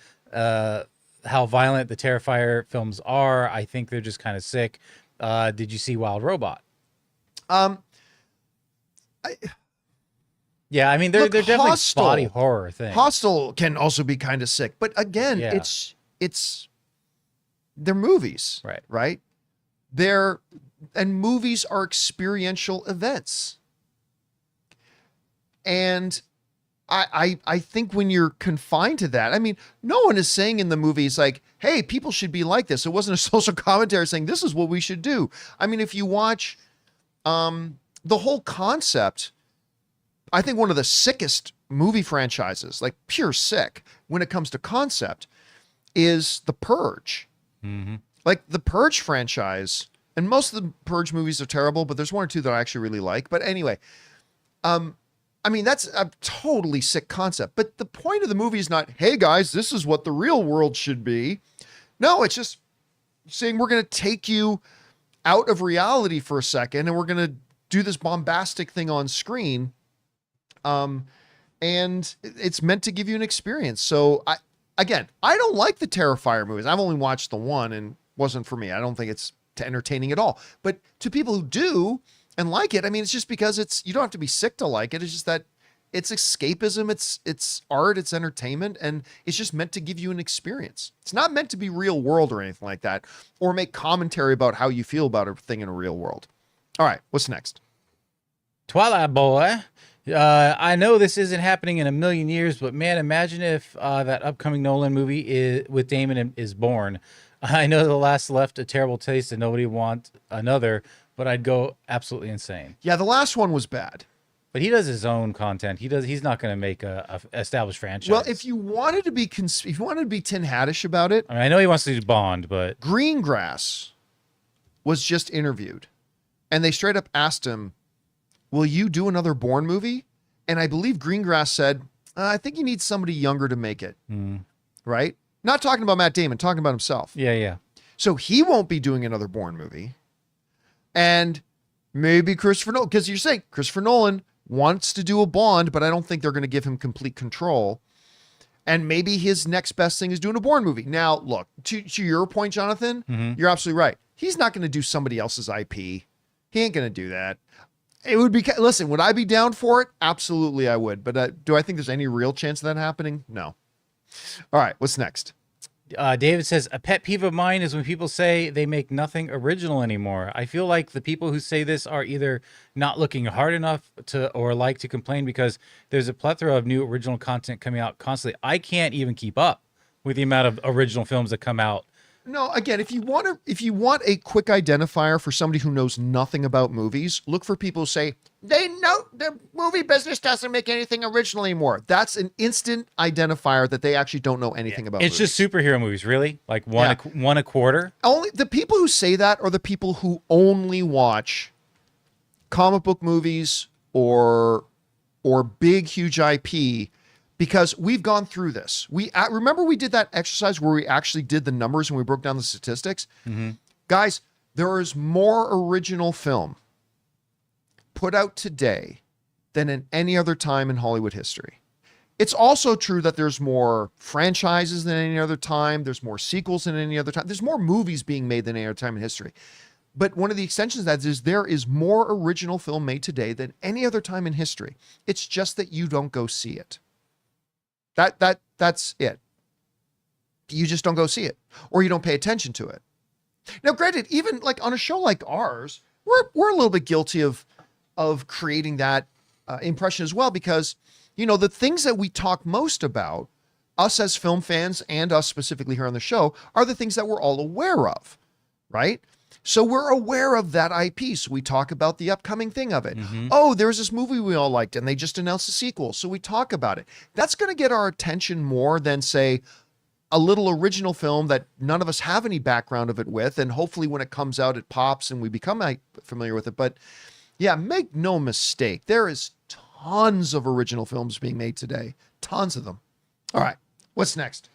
how violent the Terrifier films are. I think they're just kind of sick. Did you see Wild Robot? Yeah, I mean, they're definitely body horror things. Hostel can also be kind of sick, but again, Yeah. they're movies, Right. And movies are experiential events. And I think when you're confined to that, I mean, no one is saying in the movies like, hey, people should be like this. It wasn't a social commentary saying this is what we should do. I mean, if you watch the whole concept, I think one of the sickest movie franchises, like pure sick when it comes to concept, is The Purge. Mm-hmm. Like the Purge franchise, and most of the Purge movies are terrible, but there's one or two that I actually really like. But anyway, I mean, that's a totally sick concept. But the point of the movie is not, hey guys, this is what the real world should be. No, it's just saying we're going to take you out of reality for a second and we're going to do this bombastic thing on screen. And it's meant to give you an experience. So I don't like the Terrifier movies. I've only watched the one and wasn't for me. I don't think it's entertaining at all. But to people who do and like it, I mean, it's just because you don't have to be sick to like it. It's just that it's escapism, it's art, it's entertainment, and it's just meant to give you an experience. It's not meant to be real world or anything like that, or make commentary about how you feel about a thing in a real world. All right, what's next? Twilight Boy. I know this isn't happening in a million years, but man, imagine if that upcoming Nolan movie with Damon is born. I know The Last left a terrible taste and nobody wants another, but I'd go absolutely insane. Yeah, the last one was bad. But he does his own content. He's not going to make a established franchise. Well, if you wanted to be Tin Hattish about it, I mean, I know he wants to do Bond, but Greengrass was just interviewed, and they straight up asked him, will you do another Bourne movie? And I believe Greengrass said, I think you need somebody younger to make it. Right? Not talking about Matt Damon, talking about himself. Yeah. So he won't be doing another Bourne movie. And maybe Christopher Nolan, because you're saying Christopher Nolan wants to do a Bond, but I don't think they're going to give him complete control. And maybe his next best thing is doing a Bourne movie. Now, look, to your point, Jonathan, you're absolutely right. He's not going to do somebody else's IP. He ain't going to do that. It would be, listen, would I be down for it? Absolutely, I would. But do I think there's any real chance of that happening? No. All right, what's next? David says, a pet peeve of mine is when people say they make nothing original anymore. I feel like the people who say this are either not looking hard enough or like to complain because there's a plethora of new original content coming out constantly. I can't even keep up with the amount of original films that come out. No, again, if you want a quick identifier for somebody who knows nothing about movies, look for people who say, they know the movie business doesn't make anything original anymore. That's an instant identifier that they actually don't know anything about It's movies. just superhero movies, really? Like one a quarter? Only the people who say that are the people who only watch comic book movies or big, huge IP, because we've gone through this. Remember we did that exercise where we actually did the numbers and we broke down the statistics? Guys, there is more original film put out today than in any other time in Hollywood history. It's also true that there's more franchises than any other time. There's more sequels than any other time. There's more movies being made than any other time in history. But one of the extensions of that is there is more original film made today than any other time in history. It's just that you don't go see it. That's it. You just don't go see it, or you don't pay attention to it. Now, granted, even like on a show like ours, we're a little bit guilty of creating that impression as well, because the things that we talk most about, us as film fans and us specifically here on the show, are the things that we're all aware of, right? So we're aware of that IP. So we talk about the upcoming thing of it. Oh, there's this movie we all liked and they just announced a sequel. So we talk about it. That's going to get our attention more than, say, a little original film that none of us have any background of it with. And hopefully when it comes out, it pops and we become familiar with it. But yeah, make no mistake. There is tons of original films being made today. Tons of them. All right. What's next?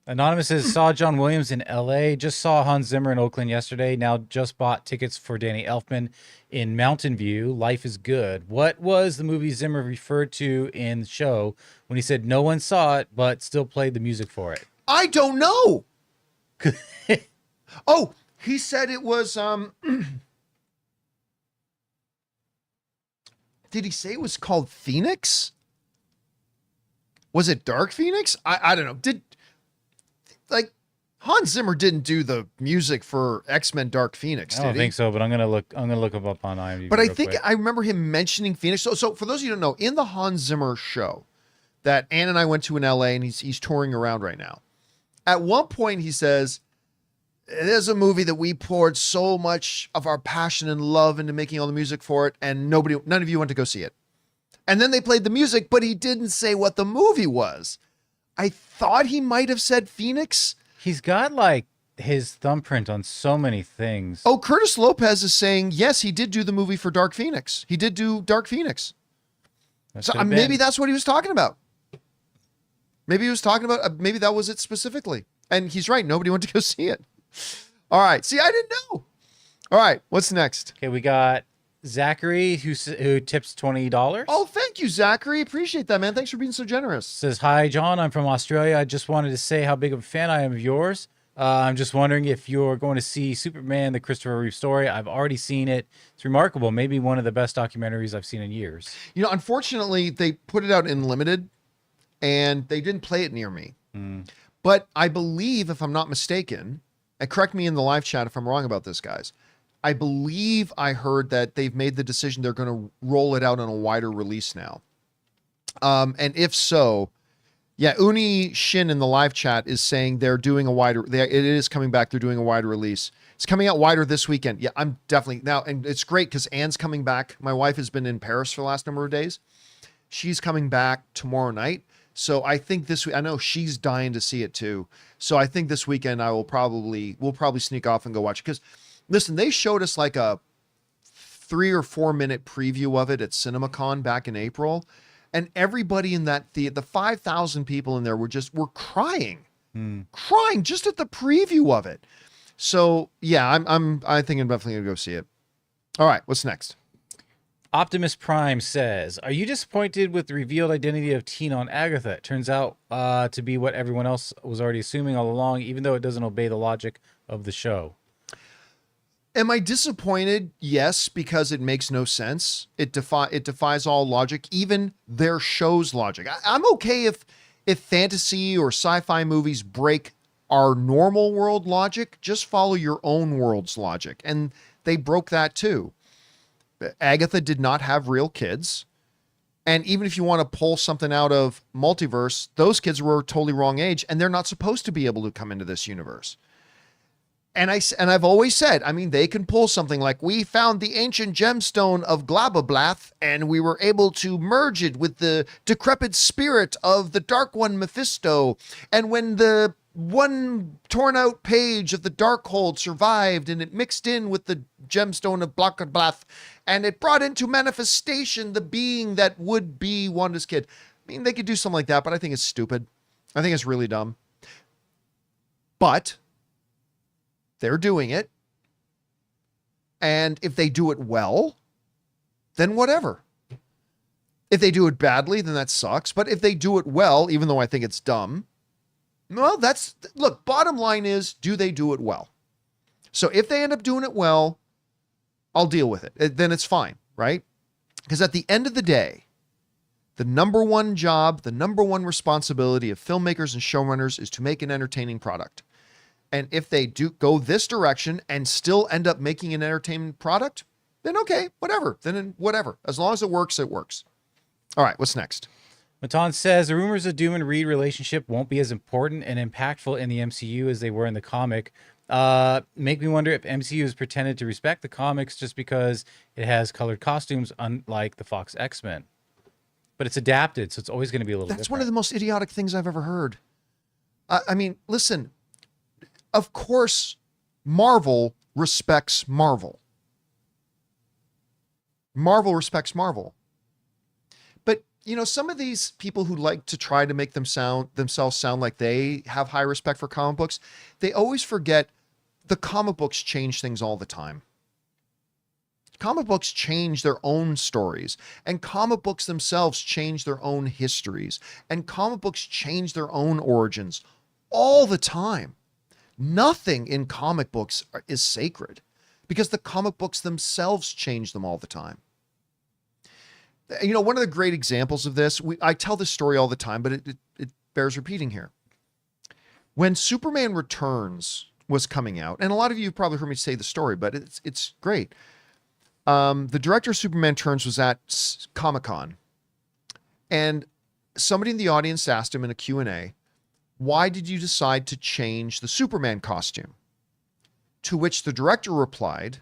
Anonymous says, saw John Williams in LA, just saw Hans Zimmer in Oakland yesterday, now just bought tickets for Danny Elfman in Mountain View. Life is good. What was the movie Zimmer referred to in the show when he said no one saw it, but still played the music for it? I don't know. Oh, he said it was, did he say it was called Phoenix? Was it Dark Phoenix? I don't know. Hans Zimmer didn't do the music for X-Men Dark Phoenix, I don't think so, but I'm gonna look him up on IMDb. But I think I remember him mentioning Phoenix. So for those of you who don't know, in the Hans Zimmer show that Ann and I went to in LA, and he's touring around right now. At one point he says, there's a movie that we poured so much of our passion and love into making all the music for it, and none of you went to go see it. And then they played the music, but he didn't say what the movie was. I thought he might have said Phoenix. He's got like his thumbprint on so many things. Oh, Curtis Lopez is saying, yes, he did do the movie for Dark Phoenix. He did do Dark Phoenix. So maybe that's what he was talking about. Maybe he was talking about, maybe that was it specifically. And he's right. Nobody went to go see it. All right. See, I didn't know. All right. What's next? Okay. We got Zachary who tips $20. Oh, thank you, Zachary. Appreciate that, man. Thanks for being so generous. Says, hi, John. I'm from Australia. I just wanted to say how big of a fan I am of yours. I'm just wondering if you're going to see Superman, the Christopher Reeve story. I've already seen it. It's remarkable. Maybe one of the best documentaries I've seen in years. You know, unfortunately, they put it out in limited, and they didn't play it near me. But I believe, if I'm not mistaken, and correct me in the live chat if I'm wrong about this, guys, I believe I heard that they've made the decision they're going to roll it out on a wider release now. And if so, yeah, Uni Shin in the live chat is saying they're doing a wider, it is coming back. They're doing a wider release. It's coming out wider this weekend. Yeah, I'm definitely now. And it's great because Anne's coming back. My wife has been in Paris for the last number of days. She's coming back tomorrow night. So I think this week, I know she's dying to see it too. So I think this weekend we'll probably sneak off and go watch it. Because listen, they showed us like a 3 or 4 minute preview of it at CinemaCon back in April. And everybody in that theater, the 5,000 people in there were crying, crying just at the preview of it. So yeah, I think I'm definitely gonna go see it. All right, what's next? Optimus Prime says, are you disappointed with the revealed identity of Tina on Agatha? It turns out to be what everyone else was already assuming all along, even though it doesn't obey the logic of the show. Am I disappointed? Yes, because it makes no sense. It defies all logic, even their show's logic. I'm okay if fantasy or sci-fi movies break our normal world logic. Just follow your own world's logic. And they broke that too. Agatha did not have real kids. And even if you want to pull something out of multiverse, those kids were totally wrong age, and they're not supposed to be able to come into this universe. And I've always said, I mean, they can pull something like, we found the ancient gemstone of Glabablath, and we were able to merge it with the decrepit spirit of the Dark One Mephisto. And when the one torn out page of the Darkhold survived, and it mixed in with the gemstone of Glabablath, and it brought into manifestation the being that would be Wanda's kid. I mean, they could do something like that, but I think it's stupid. I think it's really dumb. But they're doing it. And if they do it well, then whatever. If they do it badly, then that sucks. But if they do it well, even though I think it's dumb, well, look, bottom line is, do they do it well? So if they end up doing it well, I'll deal with it. Then it's fine, right? Because at the end of the day, the number one job, the number one responsibility of filmmakers and showrunners is to make an entertaining product. And if they do go this direction and still end up making an entertainment product, then okay, whatever. Then whatever. As long as it works, it works. All right, what's next? Matan says, the rumors of Doom and Reed relationship won't be as important and impactful in the MCU as they were in the comic. Make me wonder if MCU has pretended to respect the comics just because it has colored costumes, unlike the Fox X-Men. But it's adapted, so it's always going to be a little different. That's one of the most idiotic things I've ever heard. I mean, listen, of course, Marvel respects Marvel. Marvel respects Marvel. But some of these people who like to try to make themselves sound like they have high respect for comic books, they always forget the comic books change things all the time. Comic books change their own stories, and comic books themselves change their own histories, and comic books change their own origins all the time. Nothing in comic books is sacred because the comic books themselves change them all the time. One of the great examples of this, I tell this story all the time, but it bears repeating here. When Superman Returns was coming out, and a lot of you have probably heard me say the story, but it's great. The director of Superman Returns was at Comic-Con, and somebody in the audience asked him in a Q&A, why did you decide to change the Superman costume? To which the director replied,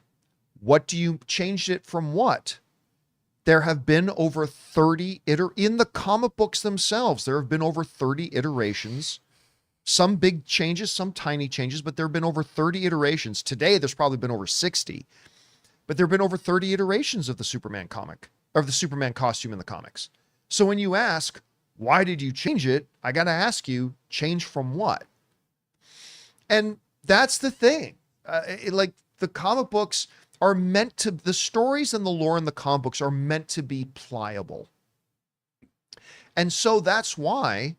what do you changed it from what? There have been over 30 in the comic books themselves. There have been over 30 iterations, some big changes, some tiny changes, but there have been over 30 iterations. Today, there's probably been over 60, but there have been over 30 iterations of the Superman comic, of the Superman costume in the comics. So when you ask, why did you change it? I got to ask you, change from what? And that's the thing. The comic books are meant to, the stories and the lore in the comic books are meant to be pliable. And so that's why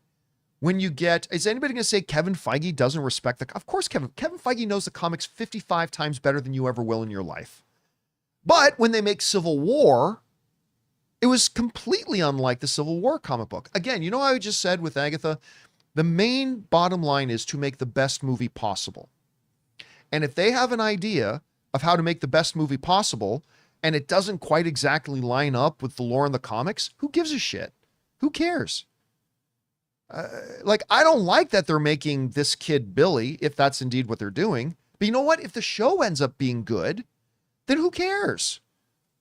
when you get, is anybody going to say Kevin Feige doesn't respect of course, Kevin Feige knows the comics 55 times better than you ever will in your life. But when they make Civil War, it was completely unlike the Civil War comic book. Again, how I just said with Agatha, the main bottom line is to make the best movie possible. And if they have an idea of how to make the best movie possible, and it doesn't quite exactly line up with the lore in the comics, who gives a shit? Who cares? I don't like that they're making this kid Billy, if that's indeed what they're doing. But you know what? If the show ends up being good, then who cares?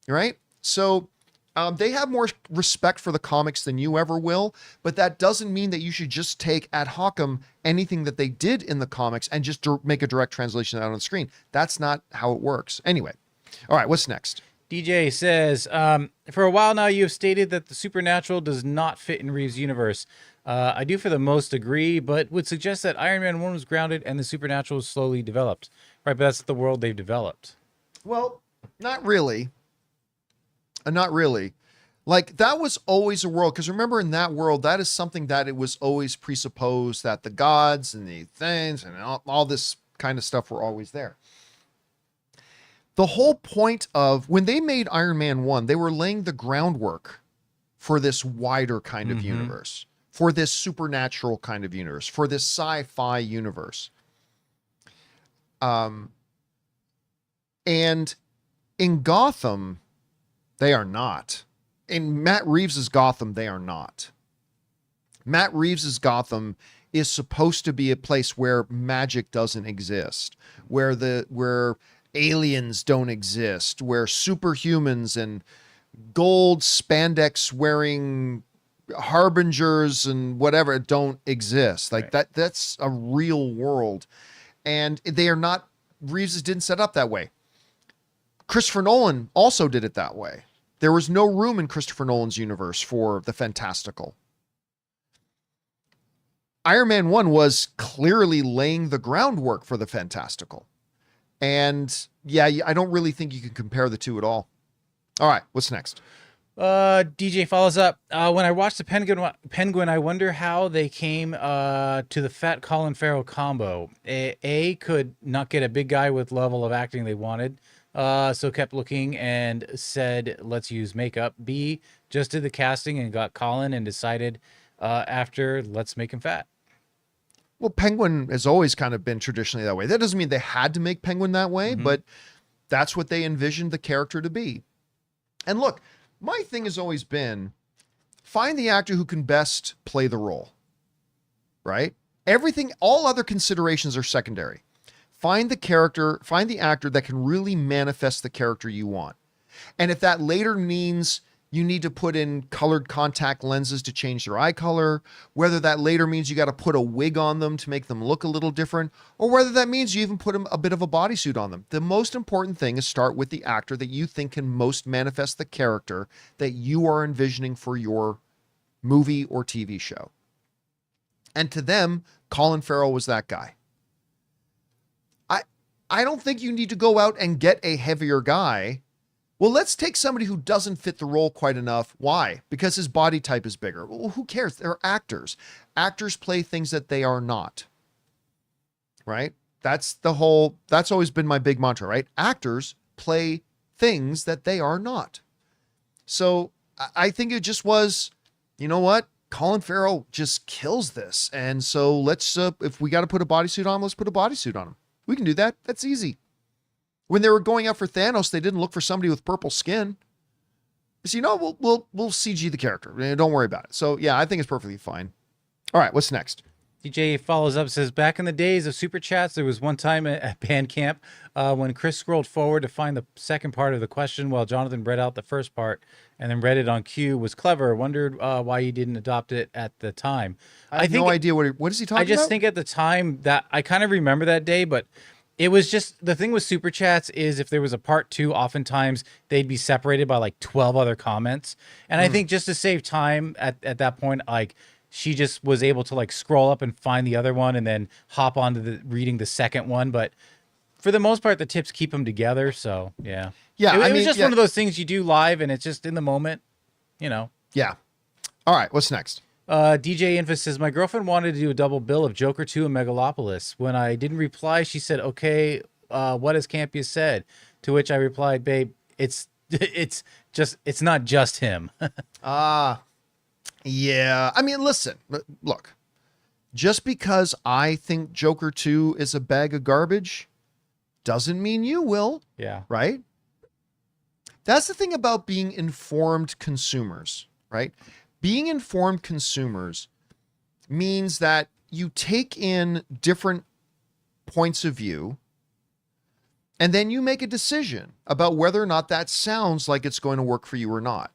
Right? So they have more respect for the comics than you ever will, but that doesn't mean that you should just take ad hocum anything that they did in the comics and just make a direct translation out on the screen. That's not how it works. Anyway. All right. What's next? DJ says, for a while now, you have stated that the supernatural does not fit in Reeves' universe. I do for the most agree, but would suggest that Iron Man 1 was grounded and the supernatural was slowly developed. Right, but that's the world they've developed. Well, not really. Not really. That was always a world, because remember, in that world, that is something that it was always presupposed that the gods and the things and all this kind of stuff were always there. The whole point of when they made Iron Man 1, they were laying the groundwork for this wider kind of universe, for this supernatural kind of universe, for this sci-fi universe. And in Gotham, they are not. In Matt Reeves's Gotham, they are not. Matt Reeves's Gotham is supposed to be a place where magic doesn't exist, where aliens don't exist, where superhumans and gold spandex wearing harbingers and whatever don't exist. That's a real world. And they are not, Reeves didn't set up that way. Christopher Nolan also did it that way. There was no room in Christopher Nolan's universe for the fantastical. Iron Man 1 was clearly laying the groundwork for the fantastical. And yeah, I don't really think you can compare the two at all. All right, what's next? DJ follows up. When I watched the Penguin, I wonder how they came to the fat Colin Farrell combo. A could not get a big guy with level of acting they wanted. So kept looking and said, let's use makeup. B, just did the casting and got Colin and decided after, let's make him fat. Well, Penguin has always kind of been traditionally that way. That doesn't mean they had to make Penguin that way, but that's what they envisioned the character to be. And look, my thing has always been, find the actor who can best play the role, right? Everything, all other considerations are secondary. Find the character, find the actor that can really manifest the character you want. And if that later means you need to put in colored contact lenses to change their eye color, whether that later means you got to put a wig on them to make them look a little different, or whether that means you even put a bit of a bodysuit on them. The most important thing is start with the actor that you think can most manifest the character that you are envisioning for your movie or TV show. And to them, Colin Farrell was that guy. I don't think you need to go out and get a heavier guy. Well, let's take somebody who doesn't fit the role quite enough. Why? Because his body type is bigger. Well, who cares? They're actors. Actors play things that they are not. Right? That's always been my big mantra, right? Actors play things that they are not. So I think it just was, you know what? Colin Farrell just kills this. And so let's, if we got to put a bodysuit on, let's put a bodysuit on him. We can do that. That's easy. When they were going out for Thanos, they didn't look for somebody with purple skin. So, we'll CG the character. Don't worry about it. So yeah, I think it's perfectly fine. All right. What's next? DJ follows up, says, back in the days of super chats, there was one time at band camp when Chris scrolled forward to find the second part of the question while Jonathan read out the first part and then read it on cue. Was clever. Wondered why you didn't adopt it at the time. I have no idea what is he talking about? I just think at the time that I kind of remember that day, but it was just the thing with super chats is if there was a part 2, oftentimes they'd be separated by like 12 other comments. And I think just to save time at that point, like, she just was able to like scroll up and find the other one and then hop onto reading the second one. But for the most part, the tips keep them together. So yeah. Yeah. It was just one of those things you do live and it's just in the moment, Yeah. All right. What's next? DJ Info says, my girlfriend wanted to do a double bill of Joker 2 and Megalopolis. When I didn't reply, she said, okay, what has Campea said? To which I replied, babe, it's not just him. Yeah. I mean, listen, look, just because I think Joker 2 is a bag of garbage doesn't mean you will. Yeah. Right? That's the thing about being informed consumers, right? Being informed consumers means that you take in different points of view and then you make a decision about whether or not that sounds like it's going to work for you or not.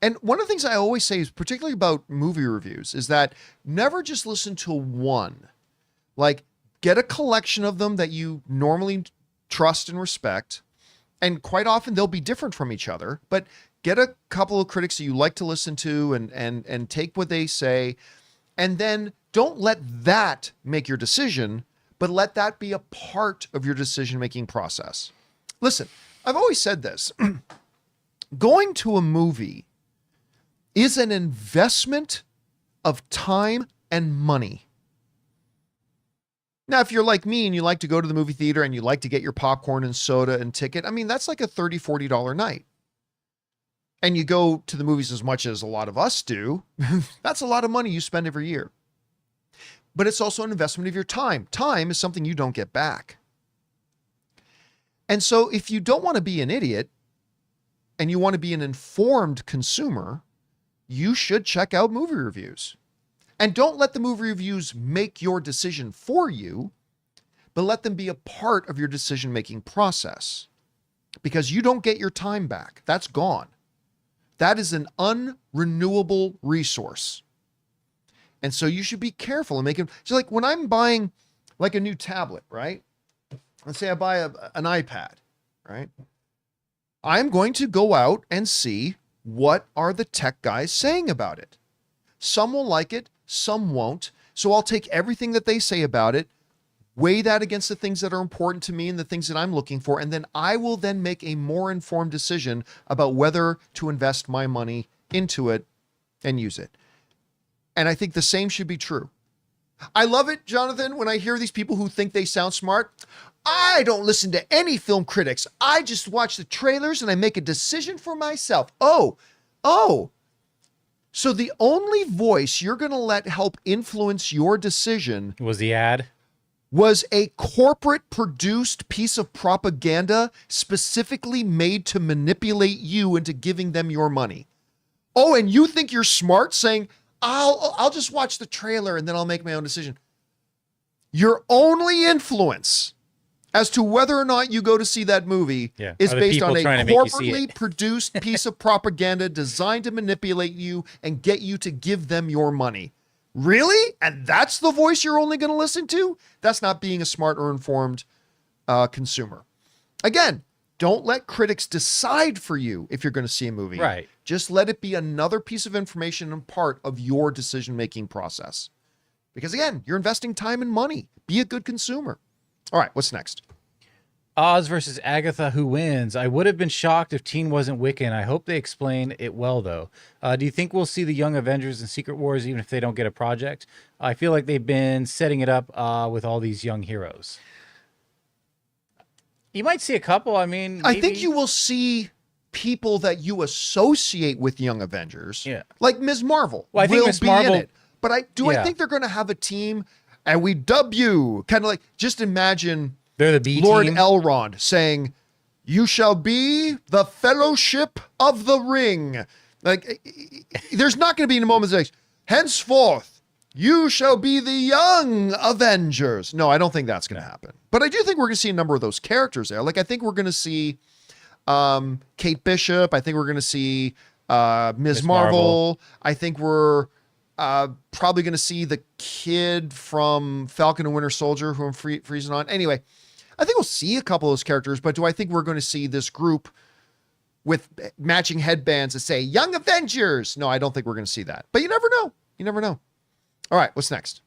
And one of the things I always say is particularly about movie reviews is that never just listen to one. Like, get a collection of them that you normally trust and respect. And quite often they'll be different from each other, but get a couple of critics that you like to listen to and take what they say. And then don't let that make your decision, but let that be a part of your decision-making process. Listen, I've always said this. Going to a movie is an investment of time and money. Now, if you're like me and you like to go to the movie theater and you like to get your popcorn and soda and ticket, I mean, that's like a $30, $40 night. And you go to the movies as much as a lot of us do, that's a lot of money you spend every year. But it's also an investment of your time. Time is something you don't get back. And so if you don't want to be an idiot and you want to be an informed consumer, you should check out movie reviews. And don't let the movie reviews make your decision for you, but let them be a part of your decision-making process. Because you don't get your time back. That's gone. That is an unrenewable resource. And so you should be careful and make it. So like when I'm buying like a new tablet, right? Let's say I buy an iPad, right? I'm going to go out and see what are the tech guys saying about it. Some will like it, some won't. So I'll take everything that they say about it, weigh that against the things that are important to me and the things that I'm looking for, and then I will then make a more informed decision about whether to invest my money into it and use it. And I think the same should be true. I love it, Jonathan, when I hear these people who think they sound smart. I don't listen to any film critics. I just watch the trailers and I make a decision for myself. Oh. So the only voice you're going to let help influence your decision was the ad. Was a corporate produced piece of propaganda specifically made to manipulate you into giving them your money. Oh, and you think you're smart saying, I'll just watch the trailer and then I'll make my own decision. Your only influence as to whether or not you go to see that movie is based on a corporately produced piece of propaganda designed to manipulate you and get you to give them your money. Really? And that's the voice you're only going to listen to? That's not being a smart or informed consumer. Again, Don't let critics decide for you if you're going to see a movie. Right. Just let it be another piece of information and part of your decision-making process. Because again, you're investing time and money. Be a good consumer. All right, what's next? Oz versus Agatha, who wins? I would have been shocked if Teen wasn't Wiccan. I hope they explain it well, though. Do you think we'll see the Young Avengers in Secret Wars, even if they don't get a project? I feel like they've been setting it up with all these young heroes. You might see a couple. I mean, maybe. I think you will see people that you associate with Young Avengers. Yeah. Like Ms. Marvel. Well, I think will Ms. be Marvel- in it. But I think they're going to have a team, and we dub you. Kind of like, just imagine They're the B Lord team. Elrond saying, "You shall be the Fellowship of the Ring." Like, there's not going to be in a moment's like, henceforth, you shall be the Young Avengers. No, I don't think that's going to happen. But I do think we're going to see a number of those characters there. Like, I think we're going to see Kate Bishop. I think we're going to see Ms. Marvel. I think we're probably going to see the kid from Falcon and Winter Soldier who I'm freezing on. Anyway, I think we'll see a couple of those characters, but do I think we're going to see this group with matching headbands that say Young Avengers? No, I don't think we're going to see that. But you never know. You never know. All right, what's next?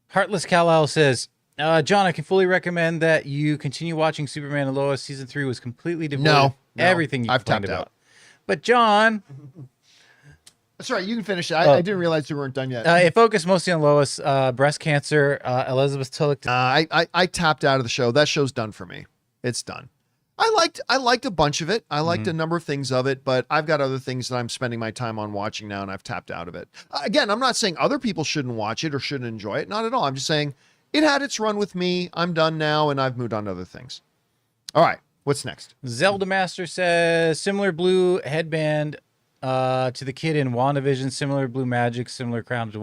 Heartless Kal-El says, John, I can fully recommend that you continue watching Superman and Lois. Season 3 was completely devoid of everything you I've complained tapped about. out. But John... That's right. You can finish it. I didn't realize you weren't done yet. It focused mostly on Lois, breast cancer, Elizabeth Tillich. I tapped out of the show. That show's done for me. It's done. I liked a bunch of it. I liked a number of things of it, but I've got other things that I'm spending my time on watching now, and I've tapped out of it. Again, I'm not saying other people shouldn't watch it or shouldn't enjoy it. Not at all. I'm just saying it had its run with me. I'm done now, and I've moved on to other things. All right. What's next? Zelda Master says, similar blue headband to the kid in WandaVision, similar blue magic, similar crown to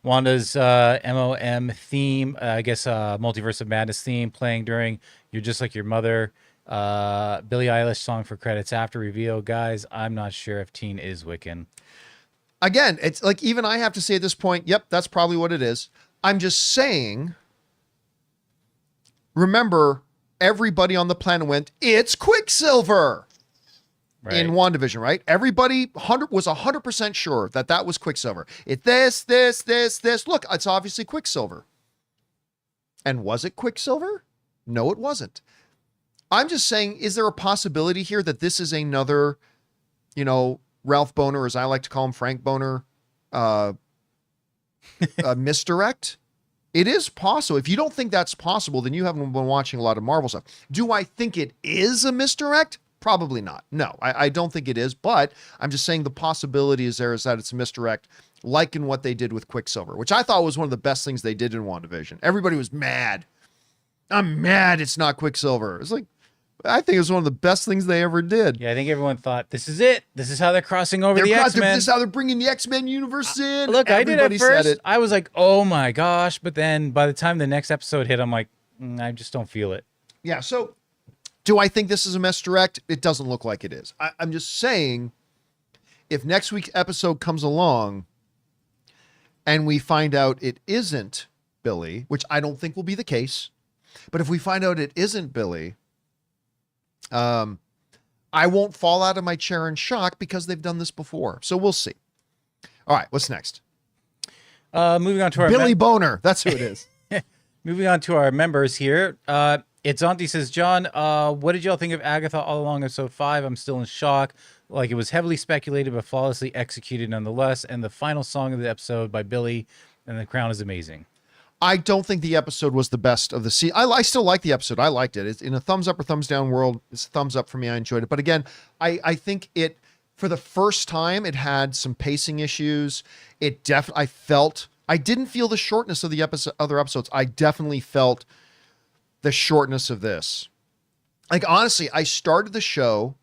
Wanda's MOM theme, I guess Multiverse of Madness theme playing during You're Just Like Your Mother. Billie Eilish song for credits after reveal. Guys, I'm not sure if Teen is Wiccan. Again, it's like, even I have to say at this point, yep, that's probably what it is. I'm just saying, remember, everybody on the planet went, it's Quicksilver. Right. In WandaVision, right? Everybody was 100% sure that was Quicksilver. This. Look, it's obviously Quicksilver. And was it Quicksilver? No, it wasn't. I'm just saying, is there a possibility here that this is another, Ralph Boner, as I like to call him, Frank Boner, misdirect? It is possible. If you don't think that's possible, then you haven't been watching a lot of Marvel stuff. Do I think it is a misdirect? Probably not. No, I don't think it is, but I'm just saying the possibility is that it's a misdirect, like in what they did with Quicksilver, which I thought was one of the best things they did in WandaVision. Everybody was mad. I'm mad it's not Quicksilver. It's like, I think it was one of the best things they ever did. Yeah, I think everyone thought, this is it. This is how they're crossing over the X-Men. This is how they're bringing the X-Men universe in. Look, Everybody I did at first. said it. I was like, oh my gosh. But then by the time the next episode hit, I'm like, I just don't feel it. Yeah, so do I think this is a misdirect? It doesn't look like it is. I'm just saying, if next week's episode comes along and we find out it isn't Billy, which I don't think will be the case, but if we find out it isn't Billy, I won't fall out of my chair in shock because they've done this before. So we'll see. All right, what's next? Moving on to our Billy Boner. That's who it is. Moving on to our members here. It's Auntie says, John, what did y'all think of Agatha all along episode 5? I'm still in shock. Like, it was heavily speculated, but flawlessly executed nonetheless. And the final song of the episode by Billy and the Crown is amazing. I don't think the episode was the best of the season. I still like the episode. I liked it. It's in a thumbs up or thumbs down world. It's a thumbs up for me. I enjoyed it. But again, I think it, for the first time, it had some pacing issues. I didn't feel the shortness of the other episodes. I definitely felt the shortness of this. Like, honestly, I started the show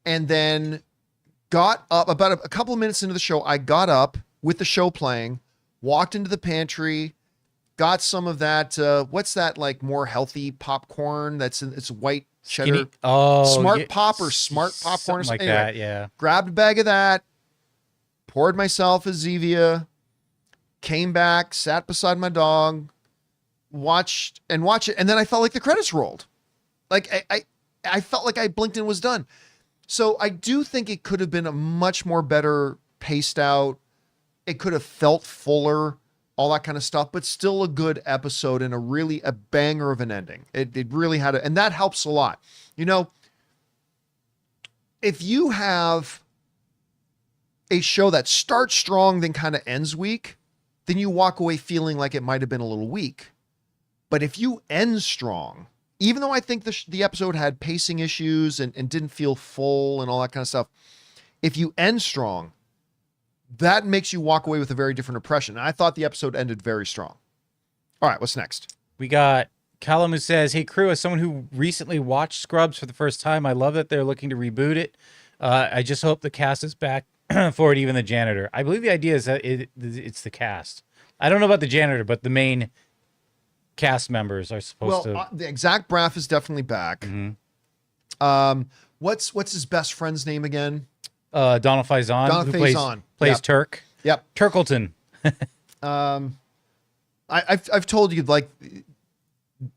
and then got up about a couple of minutes into the show. I got up with the show playing, walked into the pantry, got some of that, what's that, like, more healthy popcorn it's white cheddar. Smart Pop or Smart Popcorn or something like that, yeah. Grabbed a bag of that, poured myself a Zevia, came back, sat beside my dog, watched it, and then I felt like the credits rolled. Like I felt like I blinked and was done. So I do think it could have been a much more better paced out. It could have felt fuller, all that kind of stuff, but still a good episode and a banger of an ending. It really had and that helps a lot. You know, if you have a show that starts strong, then kind of ends weak, then you walk away feeling like it might have been a little weak. But if you end strong, even though I think the episode had pacing issues and didn't feel full and all that kind of stuff, if you end strong, that makes you walk away with a very different impression. And I thought the episode ended very strong. All right, what's next? We got Callum who says, hey, crew, as someone who recently watched Scrubs for the first time, I love that they're looking to reboot it. I just hope the cast is back for it, even the janitor. I believe the idea is that it's the cast. I don't know about the janitor, but the main cast members are supposed to. The Zach Braff is definitely back. Mm-hmm. What's his best friend's name again? Donald Faison, Donald who Faison. plays Yep. Turk. Yep. Turkleton. I've told you, like,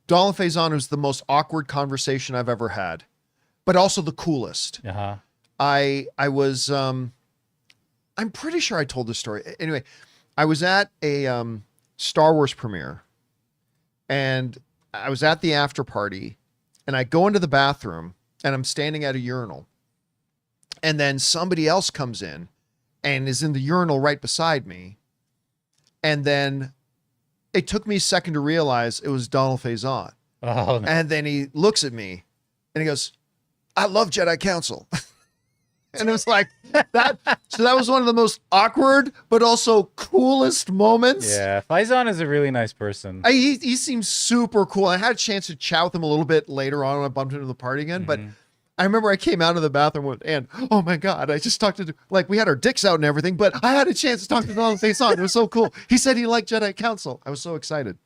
Donald Faison was the most awkward conversation I've ever had, but also the coolest. Uh-huh. I was I'm pretty sure I told this story. Anyway, I was at a Star Wars premiere, and I was at the after party, and I go into the bathroom, and I'm standing at a urinal, and then somebody else comes in and is in the urinal right beside me, and then it took me a second to realize it was Donald Faison. Oh, no. And then he looks at me and he goes, I love Jedi Council. And it was like that. So that was one of the most awkward, but also coolest moments. Yeah, Faison is a really nice person. He seems super cool. I had a chance to chat with him a little bit later on when I bumped into the party again. But I remember I came out of the bathroom and, oh my God, I just talked to, like, we had our dicks out and everything, but I had a chance to talk to Donald Faison. It was so cool. He said he liked Jedi Council. I was so excited.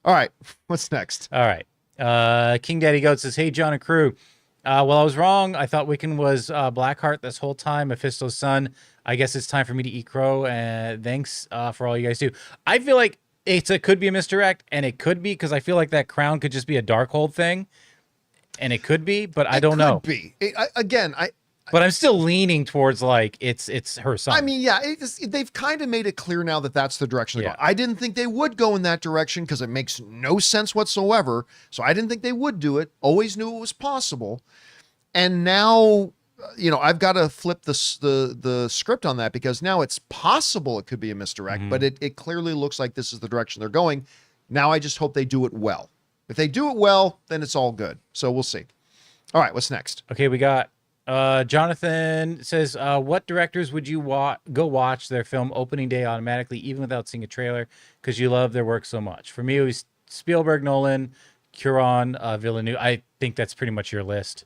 All right, what's next? All right. King Daddy Goat says, hey, John and crew. Well, I was wrong. I thought Wiccan was Blackheart this whole time, Mephisto's son. I guess it's time for me to eat crow. And thanks for all you guys do. I feel like it could be a misdirect, and it could be because I feel like that crown could just be a Darkhold thing. And it could be, but I don't know. Be. But I'm still leaning towards like it's her son. I mean, yeah, they've kind of made it clear now that that's the direction they're going. I didn't think they would go in that direction because it makes no sense whatsoever. So I didn't think they would do it. Always knew it was possible. And now, you know, I've got to flip the script on that because now it's possible it could be a misdirect, but it clearly looks like this is the direction they're going. Now I just hope they do it well. If they do it well, then it's all good. So we'll see. All right, what's next? Okay, we got Jonathan says, what directors would you go watch their film opening day automatically, even without seeing a trailer, because you love their work so much? For me, it was Spielberg, Nolan, Cuarón, Villeneuve. I think that's pretty much your list.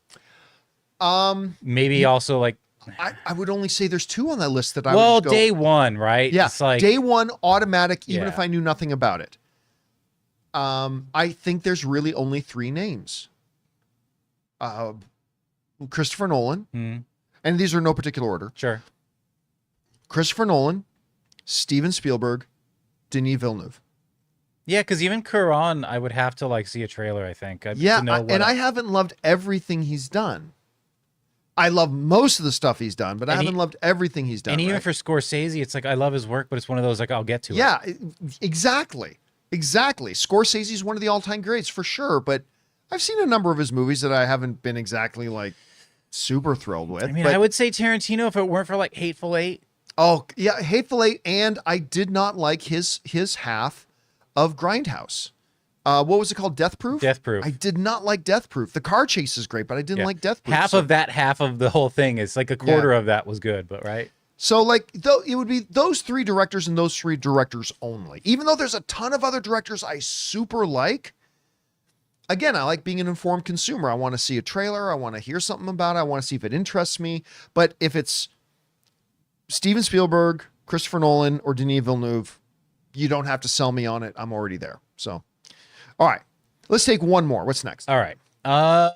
Maybe also like... I would only say there's two on that list that I would go... day one, right? Yeah, it's like, day one, automatic, even if I knew nothing about it. I think there's really only three names. Christopher Nolan, and these are in no particular order. Sure. Christopher Nolan, Steven Spielberg, Denis Villeneuve. Yeah, because even Cuarón, I would have to like see a trailer, I think. I haven't loved everything he's done. I love most of the stuff he's done, but I haven't loved everything he's done. And even for Scorsese, it's like, I love his work, but it's one of those, like, I'll get to it. Yeah, exactly. Exactly. Scorsese's one of the all-time greats for sure, but I've seen a number of his movies that I haven't been exactly like super thrilled with. I mean, I would say Tarantino if it weren't for like Hateful Eight. Oh, yeah, Hateful Eight, and I did not like his half of Grindhouse. What was it called? Death Proof? Death Proof. I did not like Death Proof. The car chase is great, but I didn't like Death Proof. Half of the whole thing is like a quarter of that was good, but right? So, like, it would be those three directors and those three directors only. Even though there's a ton of other directors I super like, again, I like being an informed consumer. I want to see a trailer. I want to hear something about it. I want to see if it interests me. But if it's Steven Spielberg, Christopher Nolan, or Denis Villeneuve, you don't have to sell me on it. I'm already there. So, all right, let's take one more. What's next? All right. A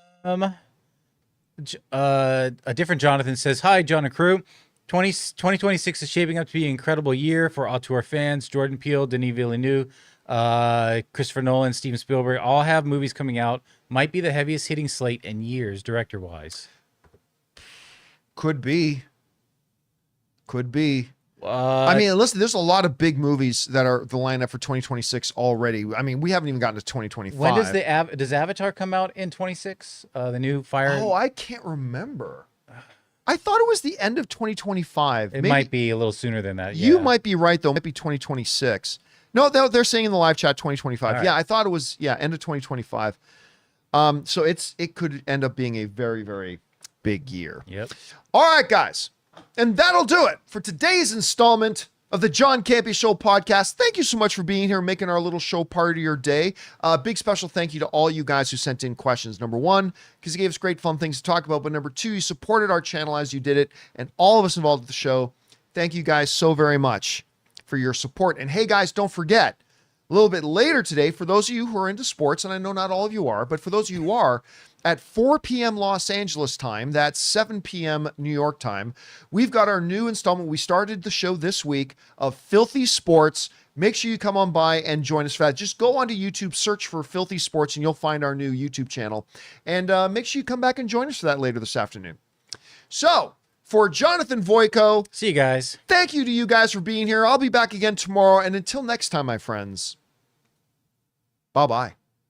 different Jonathan says, hi, John and crew. 2026 is shaping up to be an incredible year for auteur fans. Jordan Peele, Denis Villeneuve, Christopher Nolan, Steven Spielberg all have movies coming out. Might be the heaviest hitting slate in years, director wise. Could be. I mean, listen, there's a lot of big movies that are the lineup for 2026 already. I mean, we haven't even gotten to 2025. When does Avatar come out in 26? The new Fire. Oh, I can't remember. I thought it was the end of 2025. It might be a little sooner than that. You yeah. might be right, though. It might be 2026. No, they're saying in the live chat 2025. Right. Yeah, I thought it was, end of 2025. So it could end up being a very, very big year. Yep. All right, guys. And that'll do it for today's installment of the John Campea Show podcast. Thank you so much for being here and making our little show part of your day. Big special thank you to all you guys who sent in questions. Number one, because you gave us great fun things to talk about. But number two, you supported our channel as you did it. And all of us involved with the show, thank you guys so very much for your support. And hey, guys, don't forget, a little bit later today, for those of you who are into sports, and I know not all of you are, but for those of you who are, at 4 p.m. Los Angeles time, that's 7 p.m. New York time, we've got our new installment. We started the show this week of Filthy Sports. Make sure you come on by and join us for that. Just go onto YouTube, search for Filthy Sports, and you'll find our new YouTube channel. And make sure you come back and join us for that later this afternoon. So, for Jonathan Voico, See you guys. thank you to you guys for being here. I'll be back again tomorrow. And until next time, my friends, bye-bye.